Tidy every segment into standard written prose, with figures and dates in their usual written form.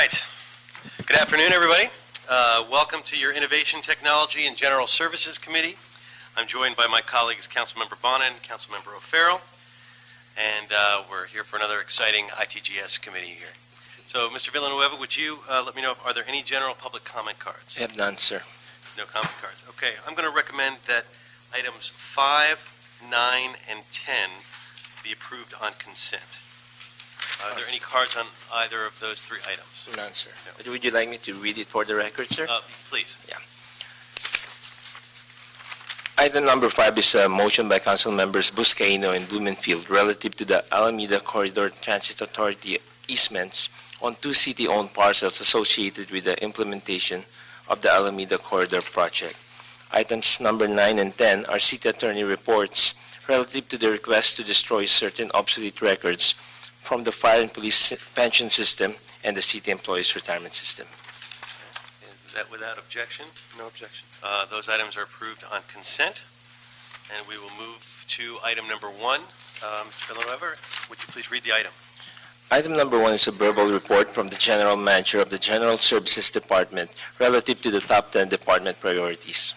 right. Good afternoon, everybody. Welcome to your Innovation, Technology, and General Services Committee. I'm joined by my colleagues, Councilmember Bonin, Councilmember O'Farrell, and we're here for another exciting ITGS committee here. So, Mr. Villanueva, would you let me know, are there any general public comment cards? I have none, sir. No comment cards. Okay, I'm going to recommend that items 5, 9, and 10 be approved on consent. Are there any cards on either of those three items? None, sir. No. Would you like me to read it for the record, sir? Please. Yeah. Item number 5 is a motion by Council Members Buscaino and Blumenfield relative to the Alameda Corridor Transit Authority easements on 2 city-owned parcels associated with the implementation of the Alameda Corridor project. Items number 9 and 10 are City Attorney reports relative to the request to destroy certain obsolete records from the Fire and Police Pension System and the City Employees Retirement System. Is that without objection? No objection. Those items are approved on consent. And we will move to item number 1. Mr. Villanueva, would you please read the item? Item number 1 is a verbal report from the General Manager of the General Services Department relative to the top 10 department priorities.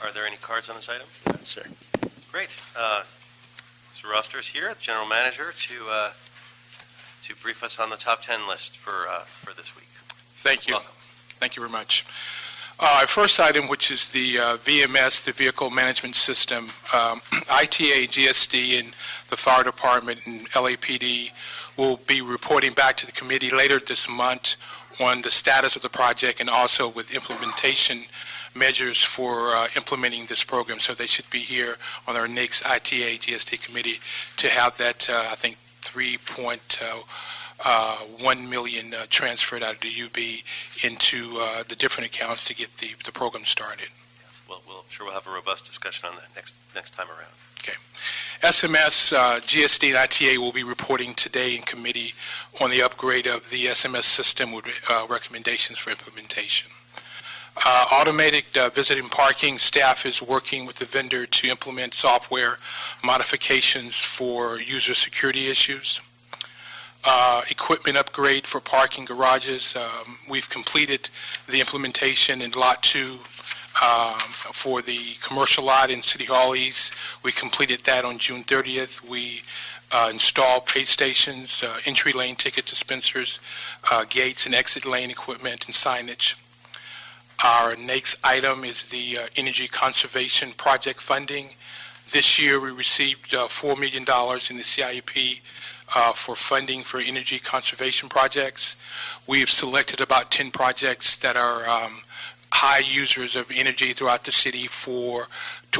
Are there any cards on this item? None, sir. Great. Mr. Roster is here, the General Manager, to brief us on the top 10 list for this week. Thank you. Welcome. Thank you very much. Our first item, which is the VMS, the Vehicle Management System, ITA, GSD, and the Fire Department and LAPD will be reporting back to the committee later this month on the status of the project and also with implementation measures for implementing this program. So they should be here on our next ITA, GSD committee to have that, I think, 3.1 million transferred out of the UB into the different accounts to get the program started. Yes, well, I'm sure we'll have a robust discussion on that next time around. Okay. SMS, GSD, and ITA will be reporting today in committee on the upgrade of the SMS system with recommendations for implementation. Automated visiting parking, staff is working with the vendor to implement software modifications for user security issues. Equipment upgrade for parking garages. We've completed the implementation in Lot 2 for the commercial lot in City Hall East. We completed that on June 30th. We installed pay stations, entry lane ticket dispensers, gates and exit lane equipment and signage. Our next item is the energy conservation project funding. This year we received $4 million in the CIP for funding for energy conservation projects. We've selected about 10 projects that are high users of energy throughout the city to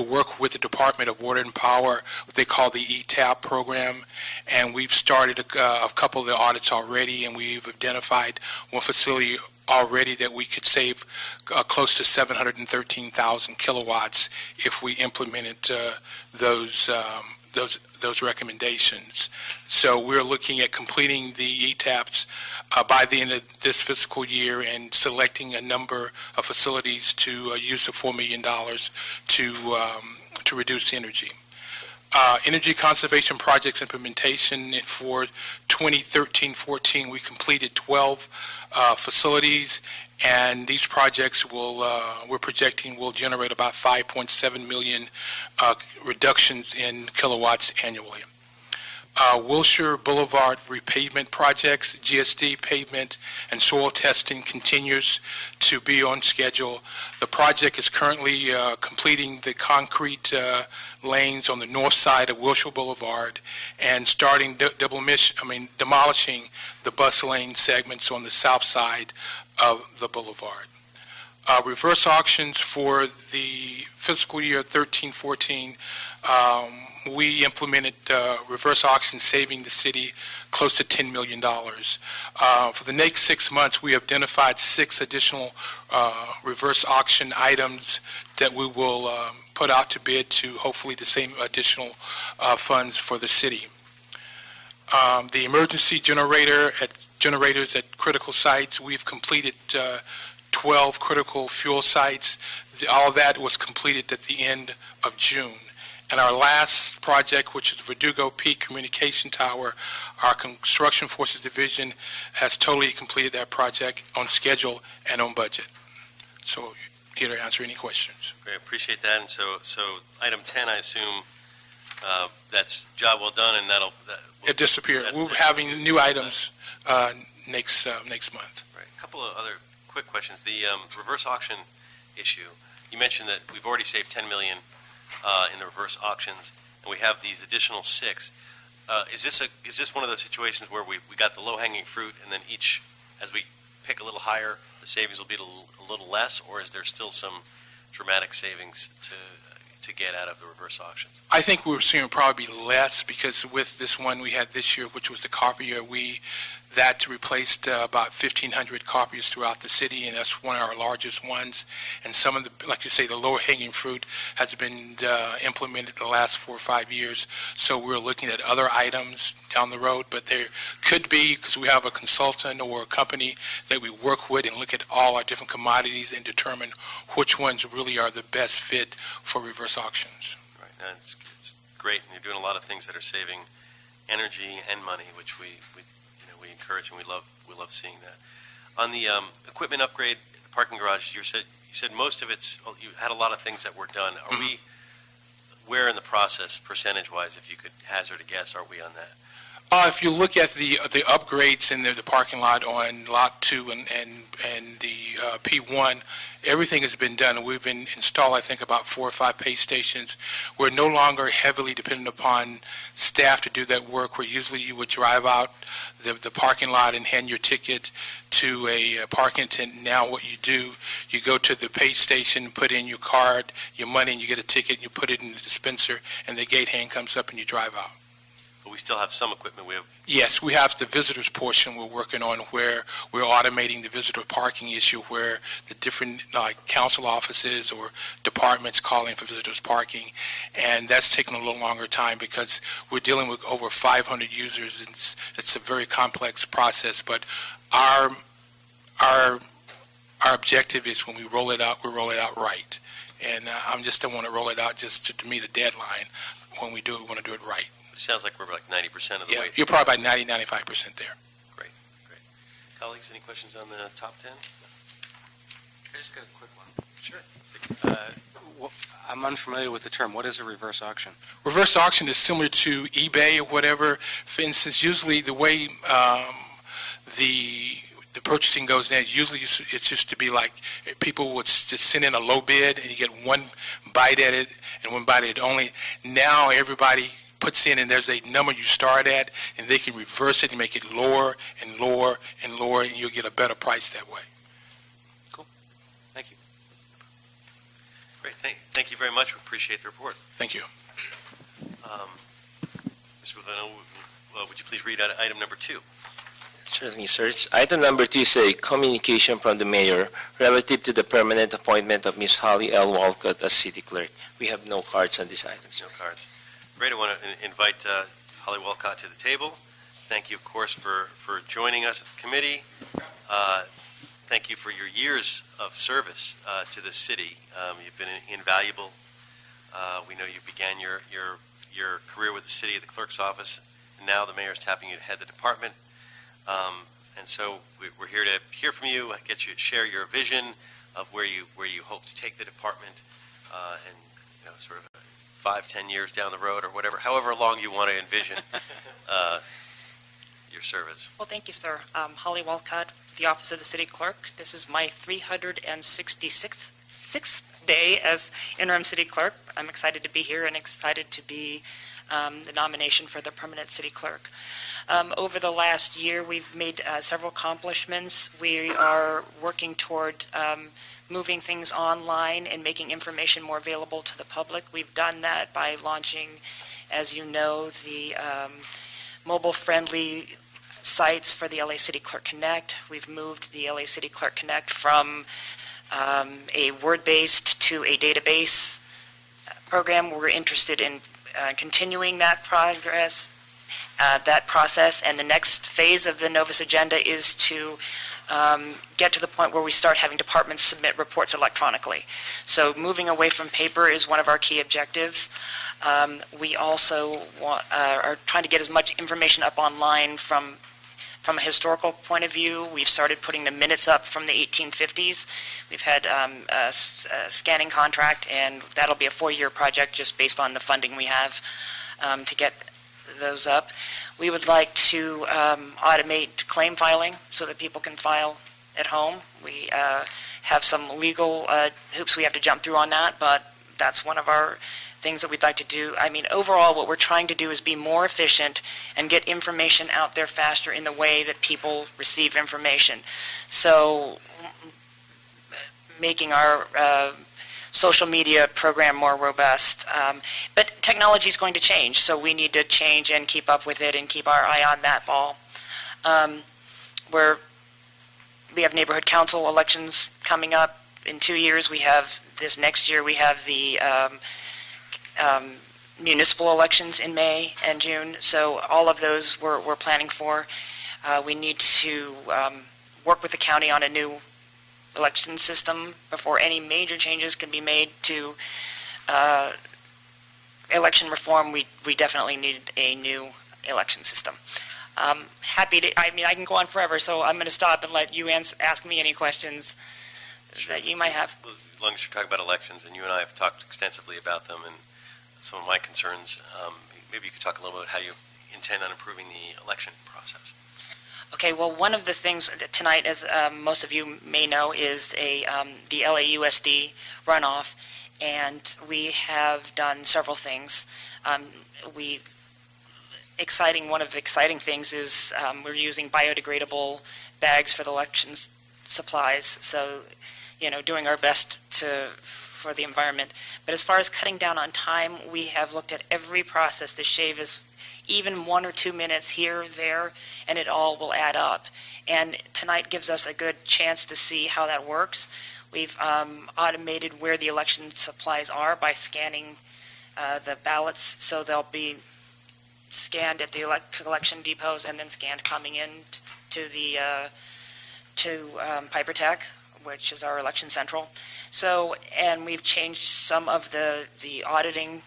work with the Department of Water and Power, what they call the ETAP program. And we've started a couple of the audits already, and we've identified one facility already that we could save close to 713,000 kilowatts if we implemented those recommendations. So we're looking at completing the ETAPs by the end of this fiscal year and selecting a number of facilities to use the $4 million to reduce energy. Energy conservation projects implementation for 2013-14, we completed 12 facilities, and these projects we're projecting will generate about 5.7 million reductions in kilowatts annually. Wilshire Boulevard repavement projects, GSD pavement and soil testing continues to be on schedule. The project is currently completing the concrete lanes on the north side of Wilshire Boulevard and starting demolishing the bus lane segments on the south side of the boulevard. Reverse auctions for the fiscal year 13-14, we implemented reverse auctions saving the city close to $10 million. For the next 6 months, we have identified 6 additional reverse auction items that we will put out to bid to hopefully the same additional funds for the city. The emergency generators at critical sites, we've completed 12 critical fuel sites. All of that was completed at the end of June. And our last project, which is the Verdugo Peak Communication Tower, our Construction Forces Division has totally completed that project on schedule and on budget. So here to answer any questions. Great, appreciate that. And so item 10, I assume that's job well done, and It disappeared. We're having new items next month. Right. A couple of other quick questions. The reverse auction issue. You mentioned that we've already saved $10 million in the reverse auctions, and we have these additional 6. Is this one of those situations where we got the low-hanging fruit, and then each, as we pick a little higher, the savings will be a little less, or is there still some dramatic savings to get out of the reverse auctions? I think we're seeing probably less because with this one we had this year, which was the copier, that replaced about 1,500 copiers throughout the city, and that's one of our largest ones. And some of the, like you say, the lower hanging fruit has been implemented the last 4 or 5 years. So we're looking at other items down the road, but there could be, because we have a consultant or a company that we work with and look at all our different commodities and determine which ones really are the best fit for reverse auctions. Right, and it's great, and you're doing a lot of things that are saving energy and money, which we encourage, and we love seeing that. On the equipment upgrade, the parking garage, you said most of it's, you had a lot of things that were done. Are we, where in the process, percentage-wise, if you could hazard a guess, are we on that? If you look at the upgrades in the parking lot on Lot 2 and the P1, everything has been done. We've been installed, I think, about 4 or 5 pay stations. We're no longer heavily dependent upon staff to do that work, where usually you would drive out the parking lot and hand your ticket to a parking attendant. Now what you do, you go to the pay station, put in your card, your money, and you get a ticket, and you put it in the dispenser, and the gate hand comes up and you drive out. But we still have some equipment. Yes, we have the visitors portion we're working on, where we're automating the visitor parking issue, where the different council offices or departments calling for visitors parking, and that's taking a little longer time because we're dealing with over 500 users. It's a very complex process, but our objective is when we roll it out, we roll it out right. And I just don't want to roll it out just to meet a deadline. When we do it, we want to do it right. It sounds like we're like 90% of the way. Yeah, you're probably about 90-95% there. Great. Colleagues, any questions on the top 10? I just got a quick one. Sure. I'm unfamiliar with the term. What is a reverse auction? Reverse auction is similar to eBay or whatever. For instance, usually the way the purchasing goes now, usually it's just to be like people would just send in a low bid and you get one bite at it and one bite at it only. Now everybody puts in, and there's a number you start at, and they can reverse it and make it lower and lower and lower, and you'll get a better price that way. Cool. Thank you. Great. Thank you very much. We appreciate the report. Thank you. Mr. Rivano, would you please read out item number 2? Certainly, sir. Item number 2 is a communication from the mayor relative to the permanent appointment of Ms. Holly L. Walcott as city clerk. We have no cards on this item, sir. No cards. Great. I want to invite Holly Walcott to the table. Thank you, of course, for joining us at the committee. Thank you for your years of service to the city. You've been invaluable. We know you began your career with the city at the clerk's office, and now the mayor's tapping you to head the department. And so we're here to hear from you, get you to share your vision of where you hope to take the department, and sort of 5-10 years down the road or whatever, however long you want to envision your service. Well, thank you, sir. Holly Walcott, the Office of the City Clerk. This is my 366th day as interim city clerk. I'm excited to be here and excited to be the nomination for the permanent city clerk. Over the last year, we've made several accomplishments. We are working toward moving things online and making information more available to the public. We've done that by launching, as you know, the mobile-friendly sites for the LA City Clerk Connect. We've moved the LA City Clerk Connect from a word-based to a database program. We're interested in continuing that process, and the next phase of the Novus agenda is to get to the point where we start having departments submit reports electronically. So moving away from paper is one of our key objectives. We also are trying to get as much information up online from a historical point of view. We've started putting the minutes up from the 1850s. We've had a scanning contract, and that'll be a 4-year project just based on the funding we have to get those up. We would like to automate claim filing so that people can file at home. We have some legal hoops we have to jump through on that, but that's one of our things that we'd like to do. I mean, overall, what we're trying to do is be more efficient and get information out there faster in the way that people receive information. So making our social media program more robust. But technology is going to change, so we need to change and keep up with it and keep our eye on that ball. We have neighborhood council elections coming up in 2 years. We have this next year. We have the municipal elections in May and June. So all of those we're planning for. We need to work with the county on a new election system before any major changes can be made to election reform. We definitely need a new election system. Happy to, I mean, I can go on forever, so I'm going to stop and let you ask me any questions that you might have. Well, as long as you're talking about elections, and you and I have talked extensively about them and some of my concerns, maybe you could talk a little bit about how you intend on improving the election process. Okay, well, one of the things tonight, as most of you may know, is the LAUSD runoff, and we have done several things. One of the exciting things is we're using biodegradable bags for the elections supplies, so, you know, doing our best for the environment. But as far as cutting down on time, we have looked at every process to shave as even 1 or 2 minutes here or there, and it all will add up. And tonight gives us a good chance to see how that works. We've automated where the election supplies are by scanning the ballots, so they'll be scanned at the election depots and then scanned coming in to Piper Tech, which is our election central. So, and we've changed some of the auditing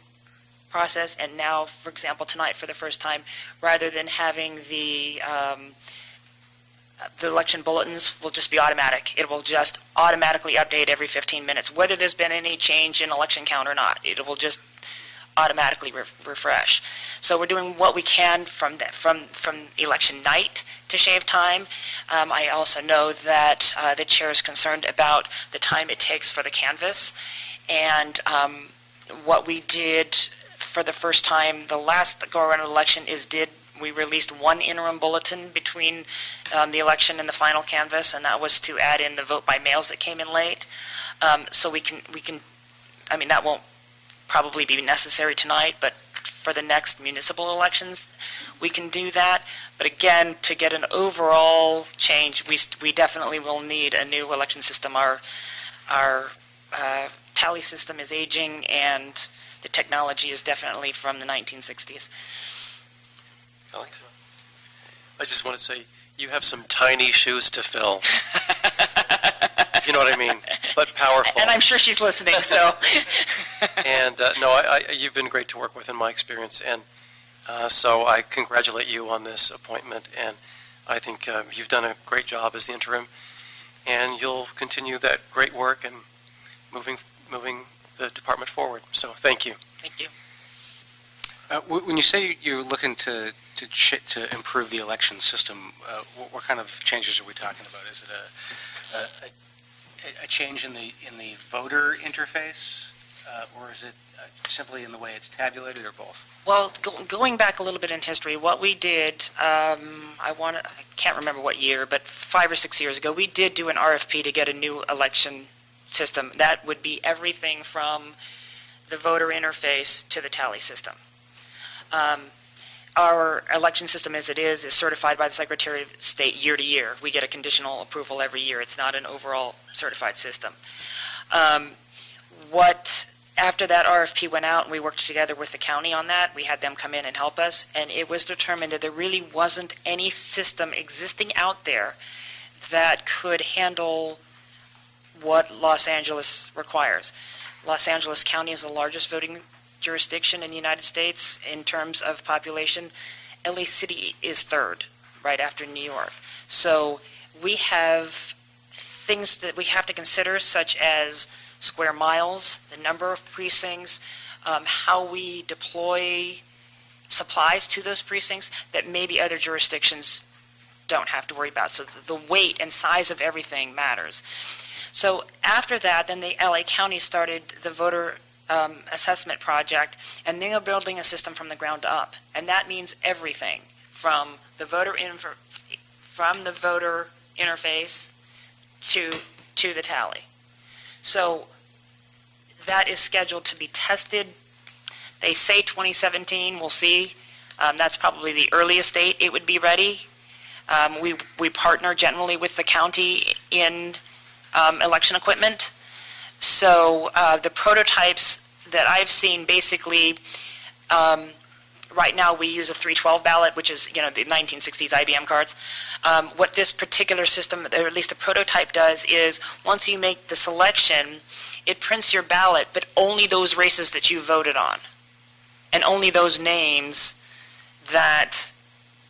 process, and now, for example, tonight for the first time, rather than having the election bulletins will just be automatic. It will just automatically update every 15 minutes, whether there's been any change in election count or not. It will just automatically refresh. So we're doing what we can from election night to shave time. I also know that the chair is concerned about the time it takes for the canvass, and what we did for the first time, the last go-around election, we released one interim bulletin between the election and the final canvass, and that was to add in the vote by mails that came in late. So we can. I mean, that won't probably be necessary tonight, but for the next municipal elections, we can do that. But again, to get an overall change, we definitely will need a new election system. Our tally system is aging, and the technology is definitely from the 1960s. Alex? I just want to say, you have some tiny shoes to fill. You know what I mean? But powerful. And I'm sure she's listening, so. And you've been great to work with in my experience, and so I congratulate you on this appointment, and I think you've done a great job as the interim, and you'll continue that great work and moving the department forward. So thank you. Thank you. When you say you're looking to improve the election system, what kind of changes are we talking about? Is it a change in the voter interface, or is it simply in the way it's tabulated, or both? Well, going back a little bit in history, what we did, I can't remember what year, but 5 or 6 years ago, we did do an RFP to get a new election system. That would be everything from the voter interface to the tally system. Our election system as it is certified by the Secretary of State year to year. We get a conditional approval every year. It's not an overall certified system. After that RFP went out and we worked together with the county on that, we had them come in and help us, and it was determined that there really wasn't any system existing out there that could handle what Los Angeles requires. Los Angeles County is the largest voting jurisdiction in the United States in terms of population. LA City is third, right after New York. So we have things that we have to consider, such as square miles, the number of precincts, how we deploy supplies to those precincts that maybe other jurisdictions don't have to worry about. So the weight and size of everything matters. So after that, then the LA County started the voter assessment project, and they are building a system from the ground up. And that means everything from the voter interface to the tally. So that is scheduled to be tested. They say 2017. We'll see. That's probably the earliest date it would be ready. We partner generally with the county in election equipment. So the prototypes that I've seen, basically, right now we use a 312 ballot, which is, the 1960s IBM cards. What this particular system, or at least a prototype, does is once you make the selection, it prints your ballot, but only those races that you voted on, and only those names that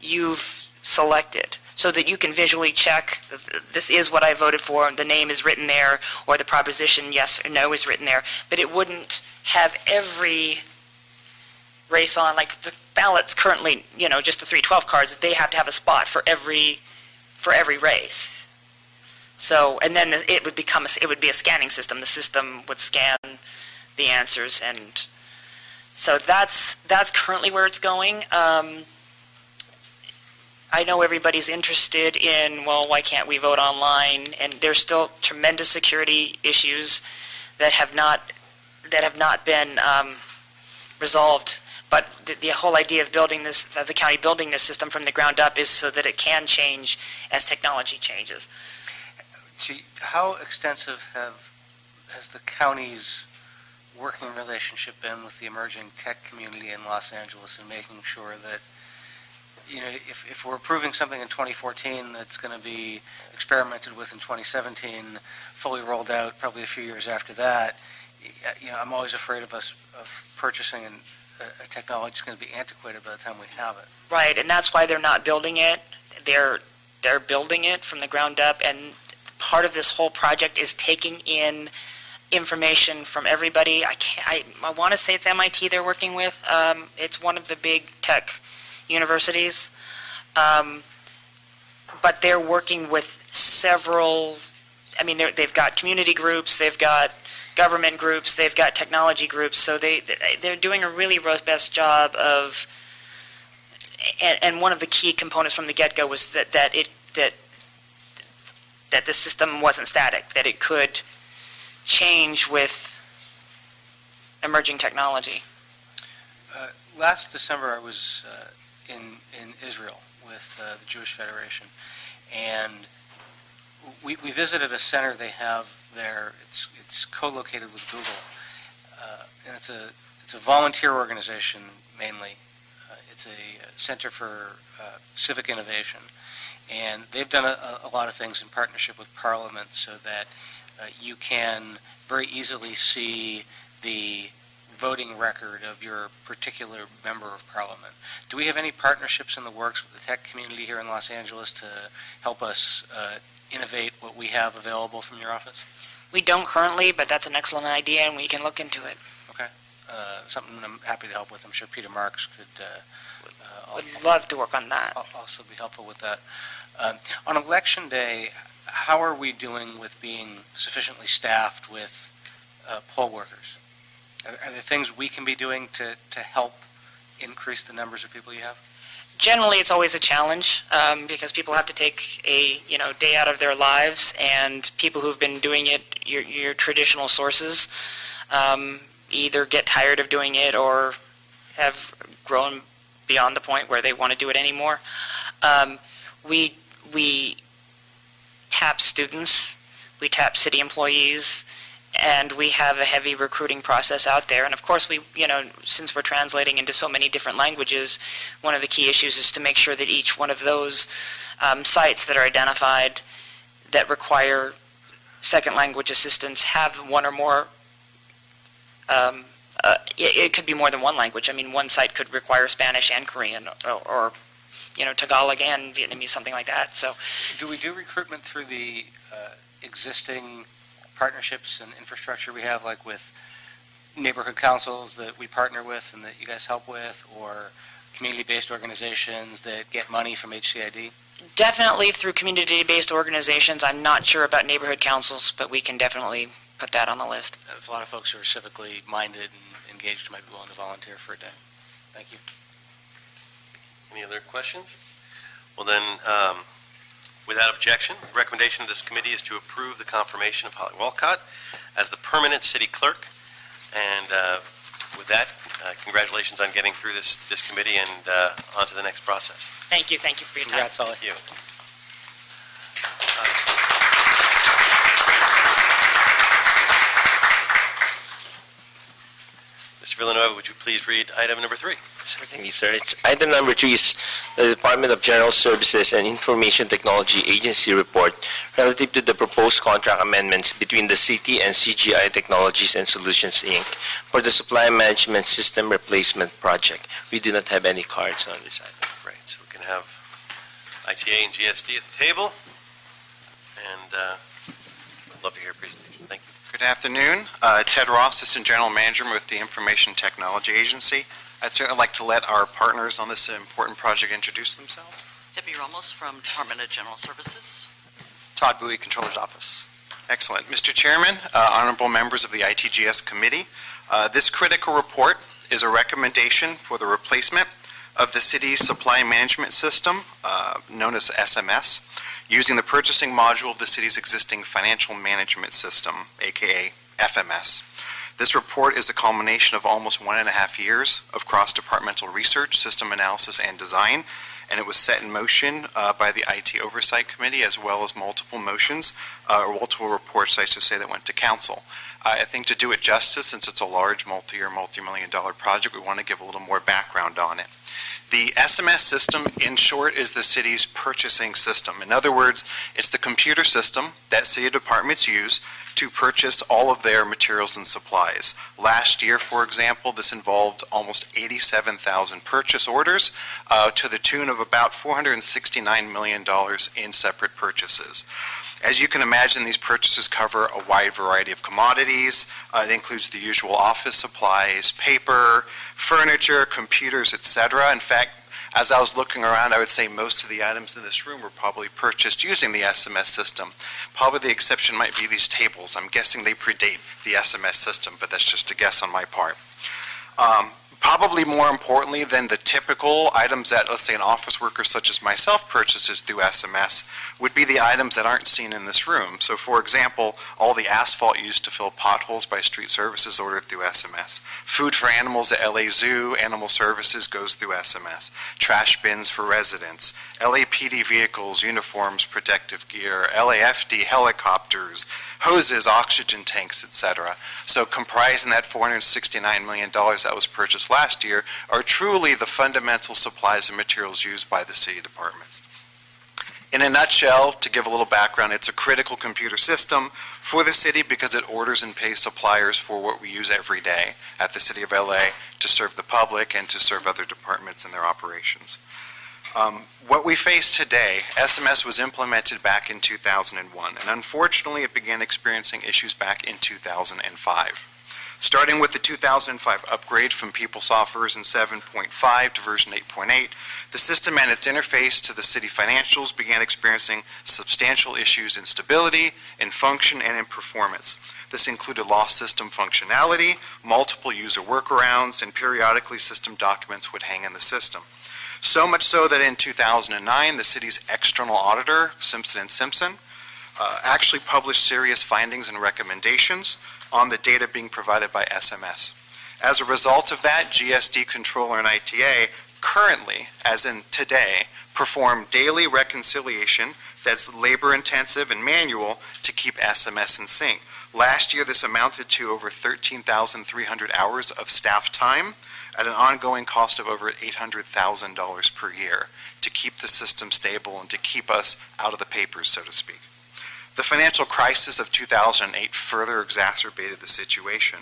you've selected, so that you can visually check, this is what I voted for, the name is written there, or the proposition yes or no is written there. But it wouldn't have every race on, like the ballots currently, just the 312 cards, they have to have a spot for every race. So, and then it would be a scanning system. The system would scan the answers, and so that's currently where it's going. I know everybody's interested in, well, why can't we vote online? And there's still tremendous security issues that have not been resolved. But the whole idea of the county building this system from the ground up is so that it can change as technology changes. How extensive has the county's working relationship been with the emerging tech community in Los Angeles in making sure that, if we're approving something in 2014 that's going to be experimented with in 2017, fully rolled out probably a few years after that, I'm always afraid of us purchasing a technology that's going to be antiquated by the time we have it. Right, and that's why they're not building it. They're building it from the ground up, and part of this whole project is taking in information from everybody. I want to say it's MIT they're working with. It's one of the big tech universities, but they're working with several. They've got community groups, they've got government groups, they've got technology groups. So they're doing a really robust job of. And one of the key components from the get-go was that the system wasn't static, that it could change with emerging technology. Last December, I was in Israel with the Jewish Federation, and we visited a center they have there. It's co-located with Google, and it's a volunteer organization mainly. It's a center for civic innovation, and they've done a lot of things in partnership with Parliament so that you can very easily see the voting record of your particular member of Parliament. Do we have any partnerships in the works with the tech community here in Los Angeles to help us innovate what we have available from your office? We don't currently, but that's an excellent idea, and we can look into it. Okay. Something I'm happy to help with. I'm sure Peter Marks could Would love to work on that. Also be helpful with that. On Election Day, how are we doing with being sufficiently staffed with poll workers? Are there things we can be doing to help increase the numbers of people you have? Generally, it's always a challenge because people have to take a day out of their lives, and people who've been doing it, your traditional sources, either get tired of doing it or have grown beyond the point where they want to do it anymore. We tap students, we tap city employees, and we have a heavy recruiting process out there. And of course, since we're translating into so many different languages, one of the key issues is to make sure that each one of those sites that are identified that require second language assistance have one or more, it could be more than one language. I mean, one site could require Spanish and Korean, or Tagalog and Vietnamese, something like that. So, do we do recruitment through the existing partnerships and infrastructure we have, like with neighborhood councils that we partner with and that you guys help with, or community-based organizations that get money from HCID? definitely through community-based organizations. I'm not sure about neighborhood councils, but we can definitely put that on the list. There's a lot of folks who are civically minded and engaged who might be willing to volunteer for a day. Thank you. Any other questions? Well then, without objection, the recommendation of this committee is to approve the confirmation of Holly Walcott as the permanent city clerk. And with that, congratulations on getting through this committee and on to the next process. Thank you for your time. Congrats, Holly. Thank you. Mr. Villanueva, would you please read item number 3? Certainly, sir. It's item number 3 is the Department of General Services and Information Technology Agency report relative to the proposed contract amendments between the city and CGI Technologies and Solutions, Inc. for the Supply Management System Replacement Project. We do not have any cards on this item. Great. So we can have ITA and GSD at the table. And I'd love to hear a presentation. Thank you. Good afternoon. Ted Ross, Assistant General Manager with the Information Technology Agency. I'd certainly like to let our partners on this important project introduce themselves. Debbie Ramos from Department of General Services. Todd Bowie, Controller's Office. Excellent. Mr. Chairman, honorable members of the ITGS Committee, this critical report is a recommendation for the replacement of the city's supply management system, known as SMS, using the purchasing module of the city's existing financial management system, aka FMS. This report is a culmination of almost 1.5 years of cross-departmental research, system analysis, and design, and it was set in motion by the IT Oversight Committee, as well as multiple motions, or multiple reports, I should say, that went to council. I think to do it justice, since it's a large multi-year, multi-million-dollar project, we want to give a little more background on it. The SMS system, in short, is the city's purchasing system. In other words, it's the computer system that city departments use to purchase all of their materials and supplies. Last year, for example, this involved almost 87,000 purchase orders to the tune of about $469 million in separate purchases. As you can imagine, these purchases cover a wide variety of commodities. It includes the usual office supplies, paper, furniture, computers, etc. In fact, as I was looking around, I would say most of the items in this room were probably purchased using the SMS system. Probably the exception might be these tables. I'm guessing they predate the SMS system, but that's just a guess on my part. Probably more importantly than the typical items that, let's say, an office worker such as myself purchases through SMS would be the items that aren't seen in this room. So, for example, all the asphalt used to fill potholes by street services ordered through SMS. Food for animals at LA Zoo, Animal Services goes through SMS. Trash bins for residents. LAPD vehicles, uniforms, protective gear. LAFD helicopters, hoses, oxygen tanks, etc. So comprising that $469 million that was purchased last year are truly the fundamental supplies and materials used by the city departments. In a nutshell, to give a little background, it's a critical computer system for the city because it orders and pays suppliers for what we use every day at the City of LA to serve the public and to serve other departments in their operations. What we face today, SMS was implemented back in 2001, and unfortunately it began experiencing issues back in 2005. Starting with the 2005 upgrade from PeopleSoft version 7.5 to version 8.8, the system and its interface to the city financials began experiencing substantial issues in stability, in function, and in performance. This included lost system functionality, multiple user workarounds, and periodically system documents would hang in the system. So much so that in 2009, the city's external auditor, Simpson & Simpson, actually published serious findings and recommendations on the data being provided by SMS. As a result of that, GSD Controller and ITA currently, as in today, perform daily reconciliation that's labor-intensive and manual to keep SMS in sync. Last year, this amounted to over 13,300 hours of staff time at an ongoing cost of over $800,000 per year to keep the system stable and to keep us out of the papers, so to speak. The financial crisis of 2008 further exacerbated the situation.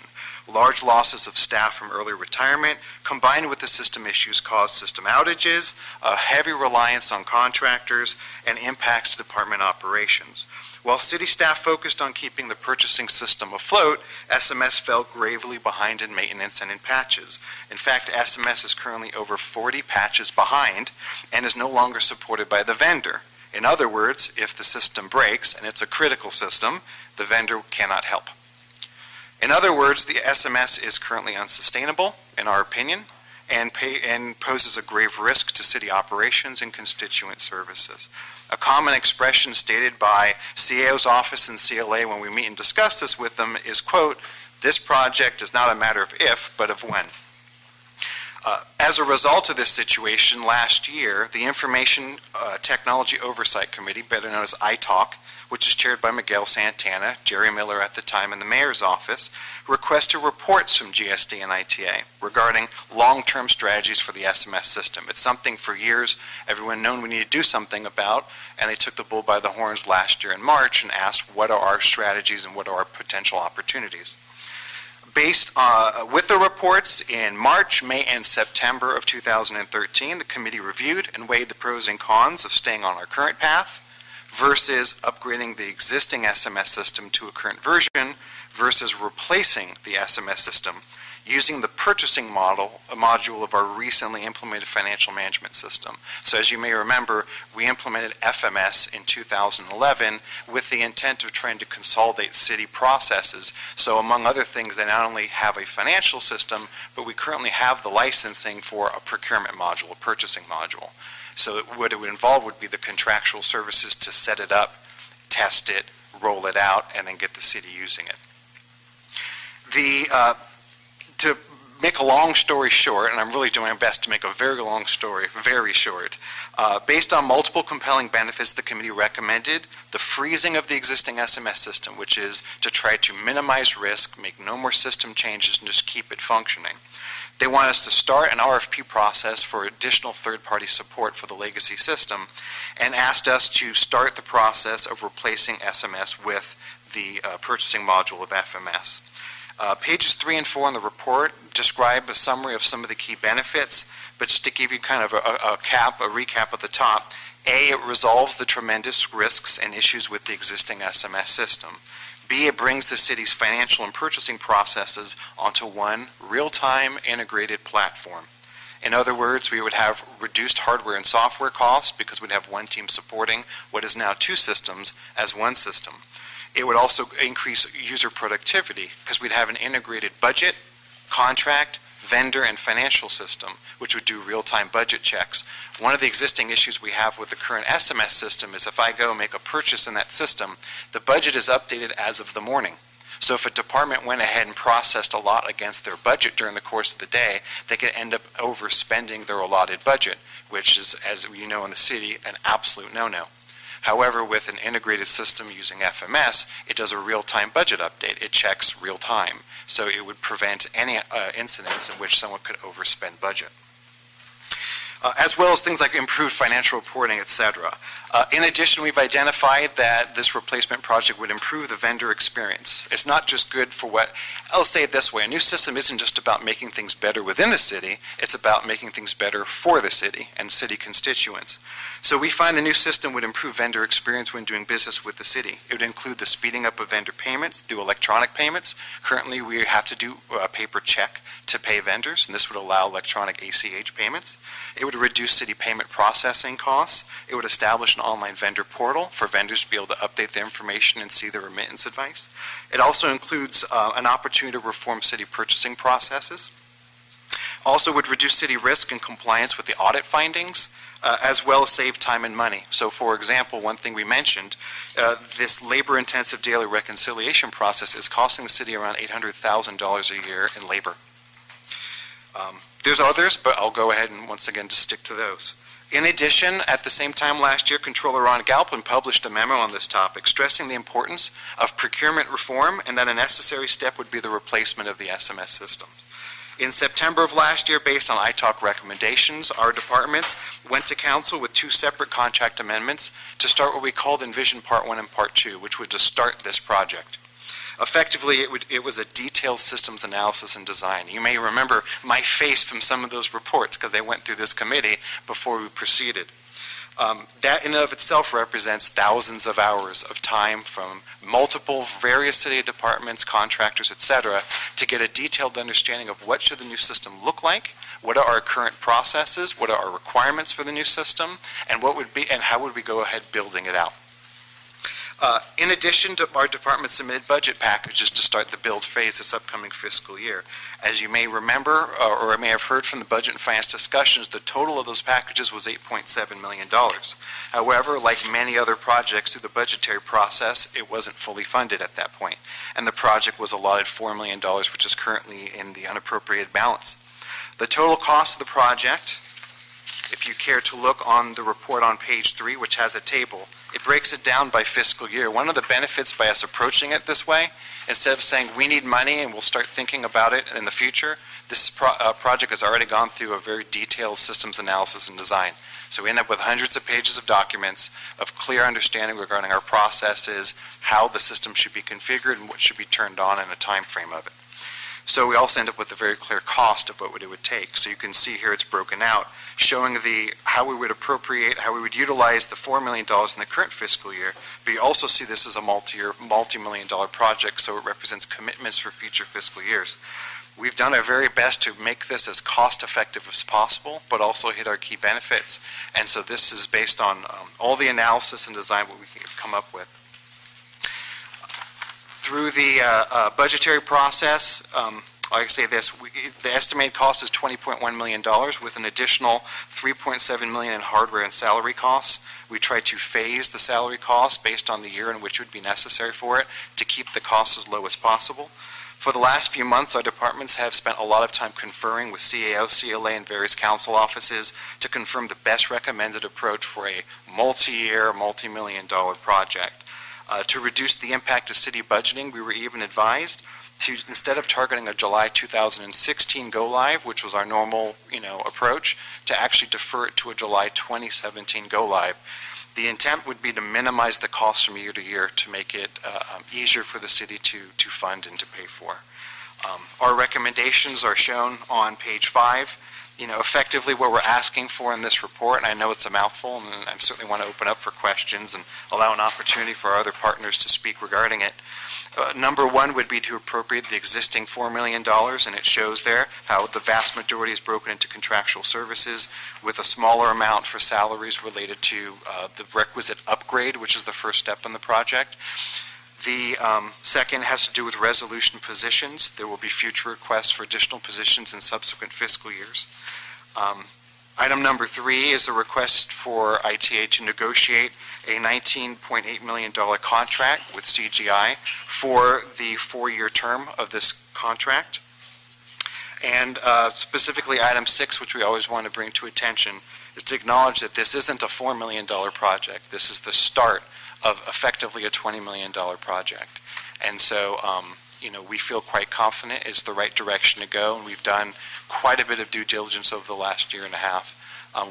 Large losses of staff from early retirement, combined with the system issues, caused system outages, a heavy reliance on contractors, and impacts to department operations. While city staff focused on keeping the purchasing system afloat, SMS fell gravely behind in maintenance and in patches. In fact, SMS is currently over 40 patches behind and is no longer supported by the vendor. In other words, if the system breaks, and it's a critical system, the vendor cannot help. In other words, the SMS is currently unsustainable, in our opinion, and poses a grave risk to city operations and constituent services. A common expression stated by CAO's office and CLA when we meet and discuss this with them is, quote, "This project is not a matter of if, but of when." As a result of this situation, last year, the Information Technology Oversight Committee, better known as ITALC, which is chaired by Miguel Santana, Jerry Miller at the time in the mayor's office, requested reports from GSD and ITA regarding long-term strategies for the SMS system. It's something for years everyone known we need to do something about, and they took the bull by the horns last year in March and asked what are our strategies and what are our potential opportunities. Based with the reports in March, May, and September of 2013, the committee reviewed and weighed the pros and cons of staying on our current path versus upgrading the existing SMS system to a current version versus replacing the SMS system using the purchasing module of our recently implemented financial management system. So as you may remember, we implemented FMS in 2011 with the intent of trying to consolidate city processes. So among other things, they not only have a financial system, but we currently have the licensing for a procurement module, a purchasing module. So what it would involve would be the contractual services to set it up, test it, roll it out, and then get the city using it. To make a long story short, and I'm really doing my best to make a very long story very short, based on multiple compelling benefits, the committee recommended the freezing of the existing SMS system, which is to try to minimize risk, make no more system changes, and just keep it functioning. They want us to start an RFP process for additional third-party support for the legacy system and asked us to start the process of replacing SMS with the purchasing module of FMS. Pages 3 and 4 in the report describe a summary of some of the key benefits, but just to give you kind of a recap at the top, A, it resolves the tremendous risks and issues with the existing SMS system. B, it brings the city's financial and purchasing processes onto one real-time integrated platform. In other words, we would have reduced hardware and software costs because we'd have one team supporting what is now two systems as one system. It would also increase user productivity because we'd have an integrated budget, contract, vendor, and financial system, which would do real-time budget checks. One of the existing issues we have with the current SMS system is if I go make a purchase in that system, the budget is updated as of the morning. So if a department went ahead and processed a lot against their budget during the course of the day, they could end up overspending their allotted budget, which is, as you know in the city, an absolute no-no. However, with an integrated system using FMS, it does a real-time budget update. It checks real-time, so it would prevent any incidents in which someone could overspend budget. As well as things like improved financial reporting, etc. In addition, we've identified that this replacement project would improve the vendor experience. It's not just good for what, I'll say it this way, a new system isn't just about making things better within the city, it's about making things better for the city and city constituents. So we find the new system would improve vendor experience when doing business with the city. It would include the speeding up of vendor payments through electronic payments. Currently, we have to do a paper check to pay vendors, and this would allow electronic ACH payments. It would reduce city payment processing costs. It would establish an online vendor portal for vendors to be able to update their information and see their remittance advice. It also includes an opportunity to reform city purchasing processes. Also would reduce city risk and compliance with the audit findings, as well as save time and money. So for example, one thing we mentioned, this labor-intensive daily reconciliation process is costing the city around $800,000 a year in labor. There's others, but I'll go ahead and once again just stick to those. In addition, at the same time last year, Controller Ron Galpin published a memo on this topic stressing the importance of procurement reform and that a necessary step would be the replacement of the SMS systems. In September of last year, based on ITALC recommendations, our departments went to council with 2 separate contract amendments to start what we called Envision Part 1 and Part 2, which would just start this project. Effectively, it was a detailed systems analysis and design. You may remember my face from some of those reports because they went through this committee before we proceeded. That in and of itself represents thousands of hours of time from multiple various city departments, contractors, etc., to get a detailed understanding of what should the new system look like, what are our current processes, what are our requirements for the new system, and how would we go ahead building it out. In addition to our department submitted budget packages to start the build phase this upcoming fiscal year. As you may remember, or may have heard from the budget and finance discussions, the total of those packages was $8.7 million. However, like many other projects through the budgetary process, it wasn't fully funded at that point, and the project was allotted $4 million, which is currently in the unappropriated balance. The total cost of the project, if you care to look on the report on page 3, which has a table, it breaks it down by fiscal year. One of the benefits by us approaching it this way, instead of saying we need money and we'll start thinking about it in the future, this project has already gone through a very detailed systems analysis and design. So we end up with hundreds of pages of documents of clear understanding regarding our processes, how the system should be configured and what should be turned on and a time frame of it. So we also end up with a very clear cost of what it would take. So you can see here it's broken out, showing how we would appropriate, how we would utilize the $4 million in the current fiscal year, but you also see this as a multi-year, multi-million-dollar project, so it represents commitments for future fiscal years. We've done our very best to make this as cost-effective as possible, but also hit our key benefits. And so this is based on all the analysis and design what we can come up with. Through the budgetary process, I say this, the estimated cost is $20.1 million with an additional $3.7 million in hardware and salary costs. We try to phase the salary costs based on the year in which it would be necessary for it to keep the costs as low as possible. For the last few months, our departments have spent a lot of time conferring with CAO, CLA, and various council offices to confirm the best recommended approach for a multi-year, multi-million-dollar project. To reduce the impact of city budgeting, we were even advised to, instead of targeting a July 2016 go-live, which was our normal approach, to actually defer it to a July 2017 go-live. The intent would be to minimize the costs from year to year to make it easier for the city to fund and to pay for. Our recommendations are shown on page 5. Effectively what we're asking for in this report, and I know it's a mouthful, and I certainly want to open up for questions and allow an opportunity for our other partners to speak regarding it. Number 1 would be to appropriate the existing $4 million, and it shows there how the vast majority is broken into contractual services with a smaller amount for salaries related to the requisite upgrade, which is the first step in the project. The second has to do with resolution positions. There will be future requests for additional positions in subsequent fiscal years. Item number 3 is a request for ITA to negotiate a $19.8 million contract with CGI for the 4-year term of this contract. And specifically item 6, which we always want to bring to attention, is to acknowledge that this isn't a $4 million project. This is the start of effectively a $20 million project. And so, we feel quite confident it's the right direction to go, and we've done quite a bit of due diligence over the last year and a half.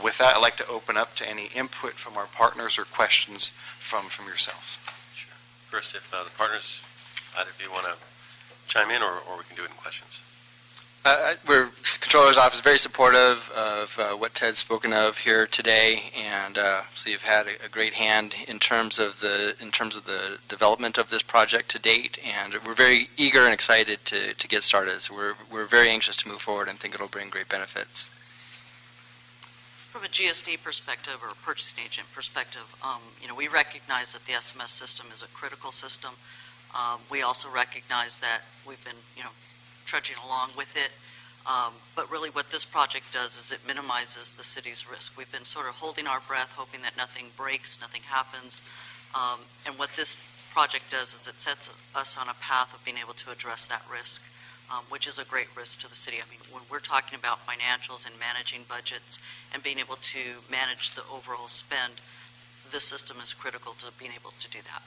With that, I'd like to open up to any input from our partners or questions from yourselves. Sure. First, if the partners, either of you want to chime in, or we can do it in questions. The Controller's Office is very supportive of what Ted's spoken of here today, and so you've had a great hand in terms of the development of this project to date, and we're very eager and excited to get started. So we're very anxious to move forward and think it'll bring great benefits. From a GSD perspective or purchasing agent perspective, we recognize that the SMS system is a critical system. We also recognize that we've been, trudging along with it. But really what this project does is it minimizes the city's risk. We've been sort of holding our breath, hoping that nothing breaks, nothing happens. And what this project does is it sets us on a path of being able to address that risk, which is a great risk to the city. I mean, when we're talking about financials and managing budgets and being able to manage the overall spend, this system is critical to being able to do that.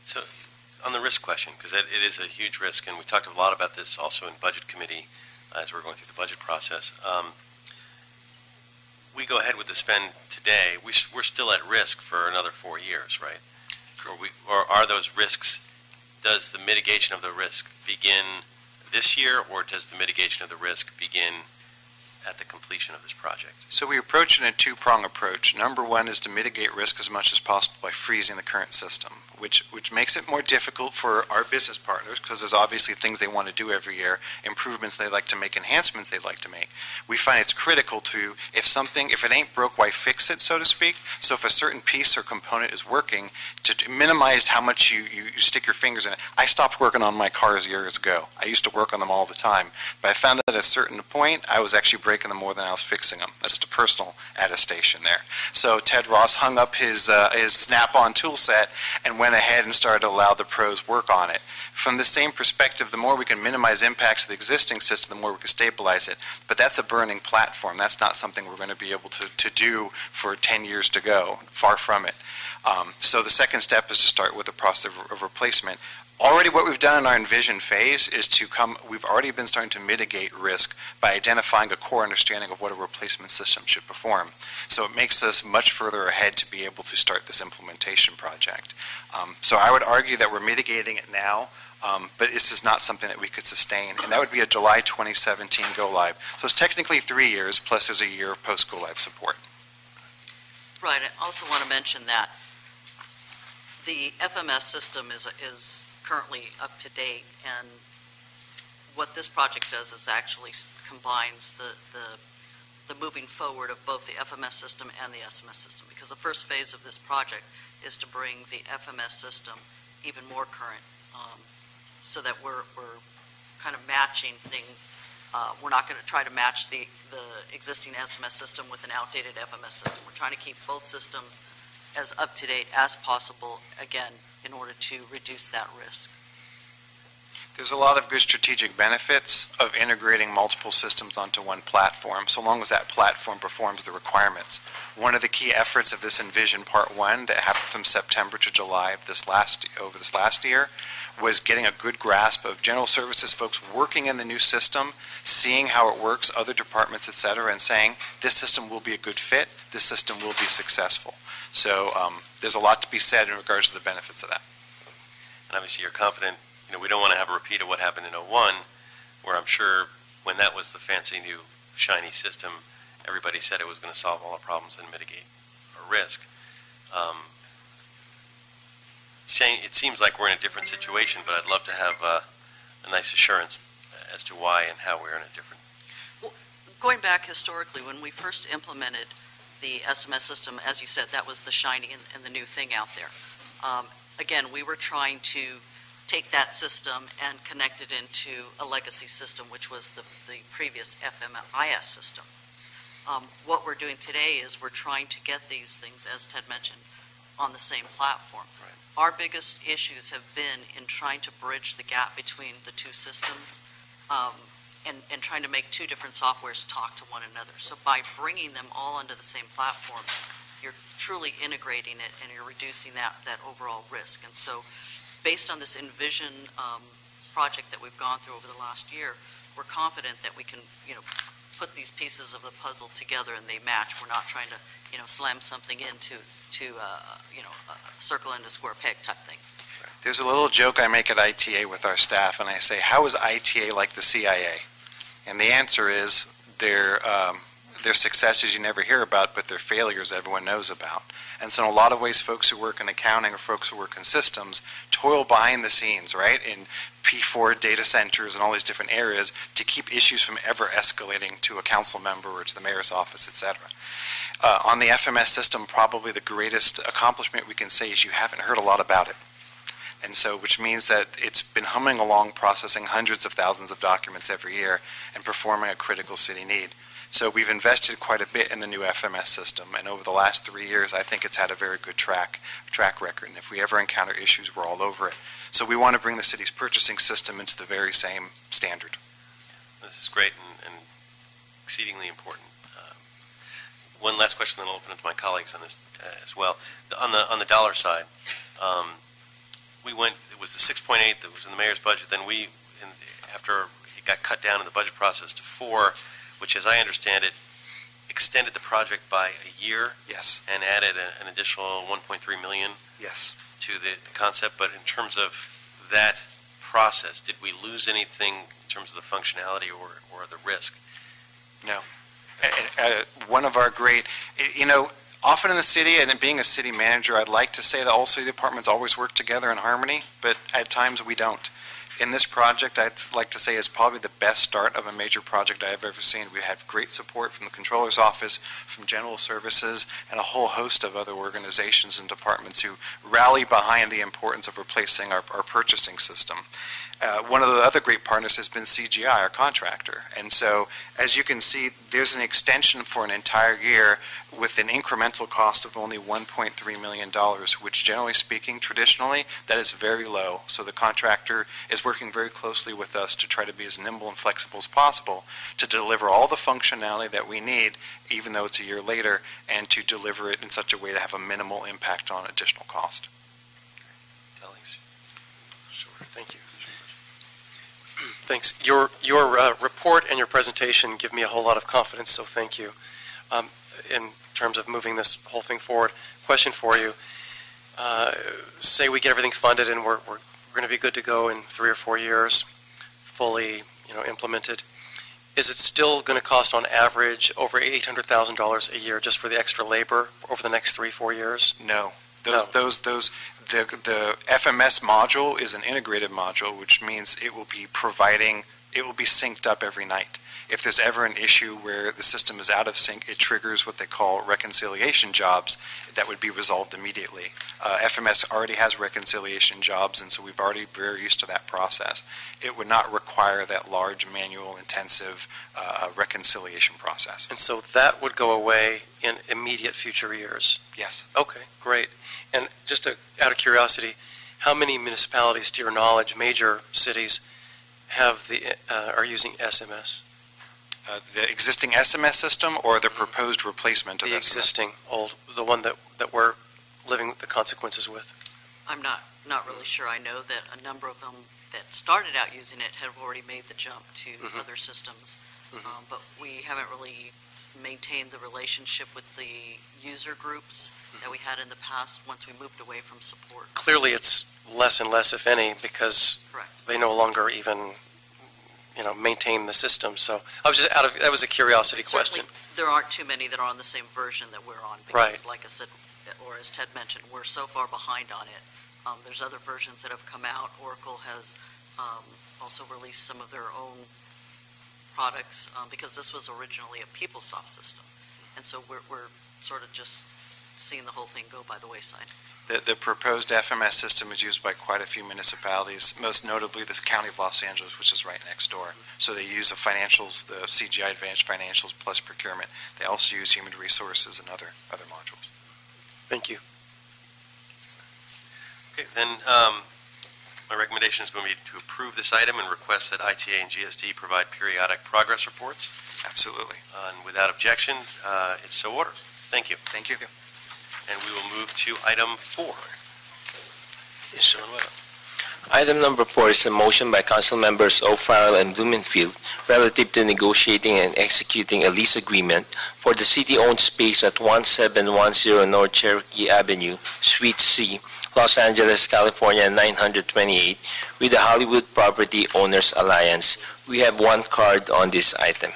So, on the risk question, because it is a huge risk, and we talked a lot about this also in Budget Committee, as we're going through the budget process. We go ahead with the spend today, we're still at risk for another 4 years, right? Or are those risks, does the mitigation of the risk begin this year, or does the mitigation of the risk begin at the completion of this project? So we approach it in a two-prong approach. Number one is to mitigate risk as much as possible by freezing the current system, which makes it more difficult for our business partners because there's obviously things they want to do every year, improvements they like to make, enhancements they'd like to make. We find it's critical to, if it ain't broke, why fix it, so to speak. So if a certain piece or component is working, to minimize how much you stick your fingers in it. I stopped working on my cars years ago. I used to work on them all the time, but I found that at a certain point, I was actually breaking them more than I was fixing them. That's just a personal attestation there. So Ted Ross hung up his Snap-on tool set and went ahead and started to allow the pros work on it. From the same perspective, the more we can minimize impacts of the existing system, the more we can stabilize it. But that's a burning platform. That's not something we're going to be able to do for 10 years to go. Far from it. So the second step is to start with the process of replacement. Already what we've done in our envision phase is we've already been starting to mitigate risk by identifying a core understanding of what a replacement system should perform. So it makes us much further ahead to be able to start this implementation project. So I would argue that we're mitigating it now, but this is not something that we could sustain. And that would be a July 2017 go-live. So it's technically 3 years, plus there's a year of post-go-live support. Right. I also want to mention that the FMS system is currently up to date, and what this project does is actually combines the moving forward of both the FMS system and the SMS system, because the first phase of this project is to bring the FMS system even more current, so that we're kind of matching things. We're not going to try to match the existing SMS system with an outdated FMS system. We're trying to keep both systems as up to date as possible, again, in order to reduce that risk. There's a lot of good strategic benefits of integrating multiple systems onto one platform, so long as that platform performs the requirements. One of the key efforts of this Envision Part 1 that happened from September to July of this last year was getting a good grasp of general services folks working in the new system, seeing how it works, other departments, et cetera, and saying, this system will be a good fit, this system will be successful. So there's a lot to be said in regards to the benefits of that. And obviously you're confident, we don't want to have a repeat of what happened in '01, where I'm sure when that was the fancy new shiny system, everybody said it was going to solve all our problems and mitigate our risk. It seems like we're in a different situation, but I'd love to have a nice assurance as to why and how we're in a different. Well, going back historically, when we first implemented the SMS system, as you said, that was the shiny and the new thing out there. Again, we were trying to take that system and connect it into a legacy system, which was the previous FMIS system. What we're doing today is we're trying to get these things, as Ted mentioned, on the same platform. Right. Our biggest issues have been in trying to bridge the gap between the two systems, and trying to make two different softwares talk to one another. So by bringing them all onto the same platform, you're truly integrating it and you're reducing that overall risk. And so based on this Envision project that we've gone through over the last year, we're confident that we can put these pieces of the puzzle together and they match. We're not trying to slam something into a circle into a square peg type thing. There's a little joke I make at ITA with our staff, and I say, how is ITA like the CIA? And the answer is their successes you never hear about, but their failures everyone knows about. And so in a lot of ways, folks who work in accounting or folks who work in systems toil behind the scenes, right, in P4 data centers and all these different areas to keep issues from ever escalating to a council member or to the mayor's office, et cetera. On the FMS system, probably the greatest accomplishment we can say is you haven't heard a lot about it. And so, which means that it's been humming along, processing hundreds of thousands of documents every year and performing a critical city need. So we've invested quite a bit in the new FMS system, and over the last 3 years, I think it's had a very good track record. And if we ever encounter issues, we're all over it. So we want to bring the city's purchasing system into the very same standard. This is great and exceedingly important. One last question, then I'll open it to my colleagues on this as well. On the dollar side, we went. It was the 6.8 that was in the mayor's budget. Then after it got cut down in the budget process to 4, which, as I understand it, extended the project by a year. Yes. And added an additional $1.3 million Yes. to the concept. But in terms of that process, did we lose anything in terms of the functionality or the risk? No. One of our great, often in the city, and being a city manager, I'd like to say that all city departments always work together in harmony, but at times we don't. In this project, I'd like to say is probably the best start of a major project I've ever seen. We had great support from the Controller's Office, from General Services, and a whole host of other organizations and departments who rally behind the importance of replacing our purchasing system. One of the other great partners has been CGI, our contractor. And so, as you can see, there's an extension for an entire year with an incremental cost of only $1.3 million, which generally speaking, traditionally, that is very low. So the contractor is working very closely with us to try to be as nimble and flexible as possible to deliver all the functionality that we need, even though it's a year later, and to deliver it in such a way to have a minimal impact on additional cost. Colleagues? Sure, thank you. Thanks. Your report and your presentation give me a whole lot of confidence, so thank you. In terms of moving this whole thing forward, question for you. Say we get everything funded and we're going to be good to go in 3 or 4 years, fully implemented. Is it still going to cost on average over $800,000 a year just for the extra labor over the next 3-4 years? No. The FMS module is an integrated module, which means it will be synced up every night. If there's ever an issue where the system is out of sync, it triggers what they call reconciliation jobs that would be resolved immediately. FMS already has reconciliation jobs, and so we've already very used to that process. It would not require that large manual intensive reconciliation process. And so that would go away in immediate future years? Yes. Okay, great. And just out of curiosity, how many municipalities, to your knowledge, major cities, are using SMS? The existing SMS system or the proposed replacement of SMS? The existing, the one that we're living the consequences with. I'm not really sure. I know that a number of them that started out using it have already made the jump to other systems, but we haven't really maintained the relationship with the user groups that we had in the past once we moved away from support. Clearly it's less and less, if any, because Correct. they no longer even maintain the system. So I was just that was a curiosity question. There aren't too many that are on the same version that we're on because, right. Like I said, or as Ted mentioned, we're so far behind on it. There's other versions that have come out. Oracle has also released some of their own products because this was originally a PeopleSoft system, and so we're sort of just seeing the whole thing go by the wayside. The proposed FMS system is used by quite a few municipalities, most notably the County of Los Angeles, which is right next door. So they use the CGI Advanced Financials plus procurement. They also use human resources and other modules. Thank you. Okay, then my recommendation is going to be to approve this item and request that ITA and GSD provide periodic progress reports. Absolutely. And without objection, it's so ordered. Thank you. Thank you. And we will move to item 4. Yes, sir. Item number 4 is a motion by Council Members O'Farrell and Blumenfield relative to negotiating and executing a lease agreement for the city-owned space at 1710 North Cherokee Avenue, Suite C, Los Angeles, California 928, with the Hollywood Property Owners Alliance. We have one card on this item.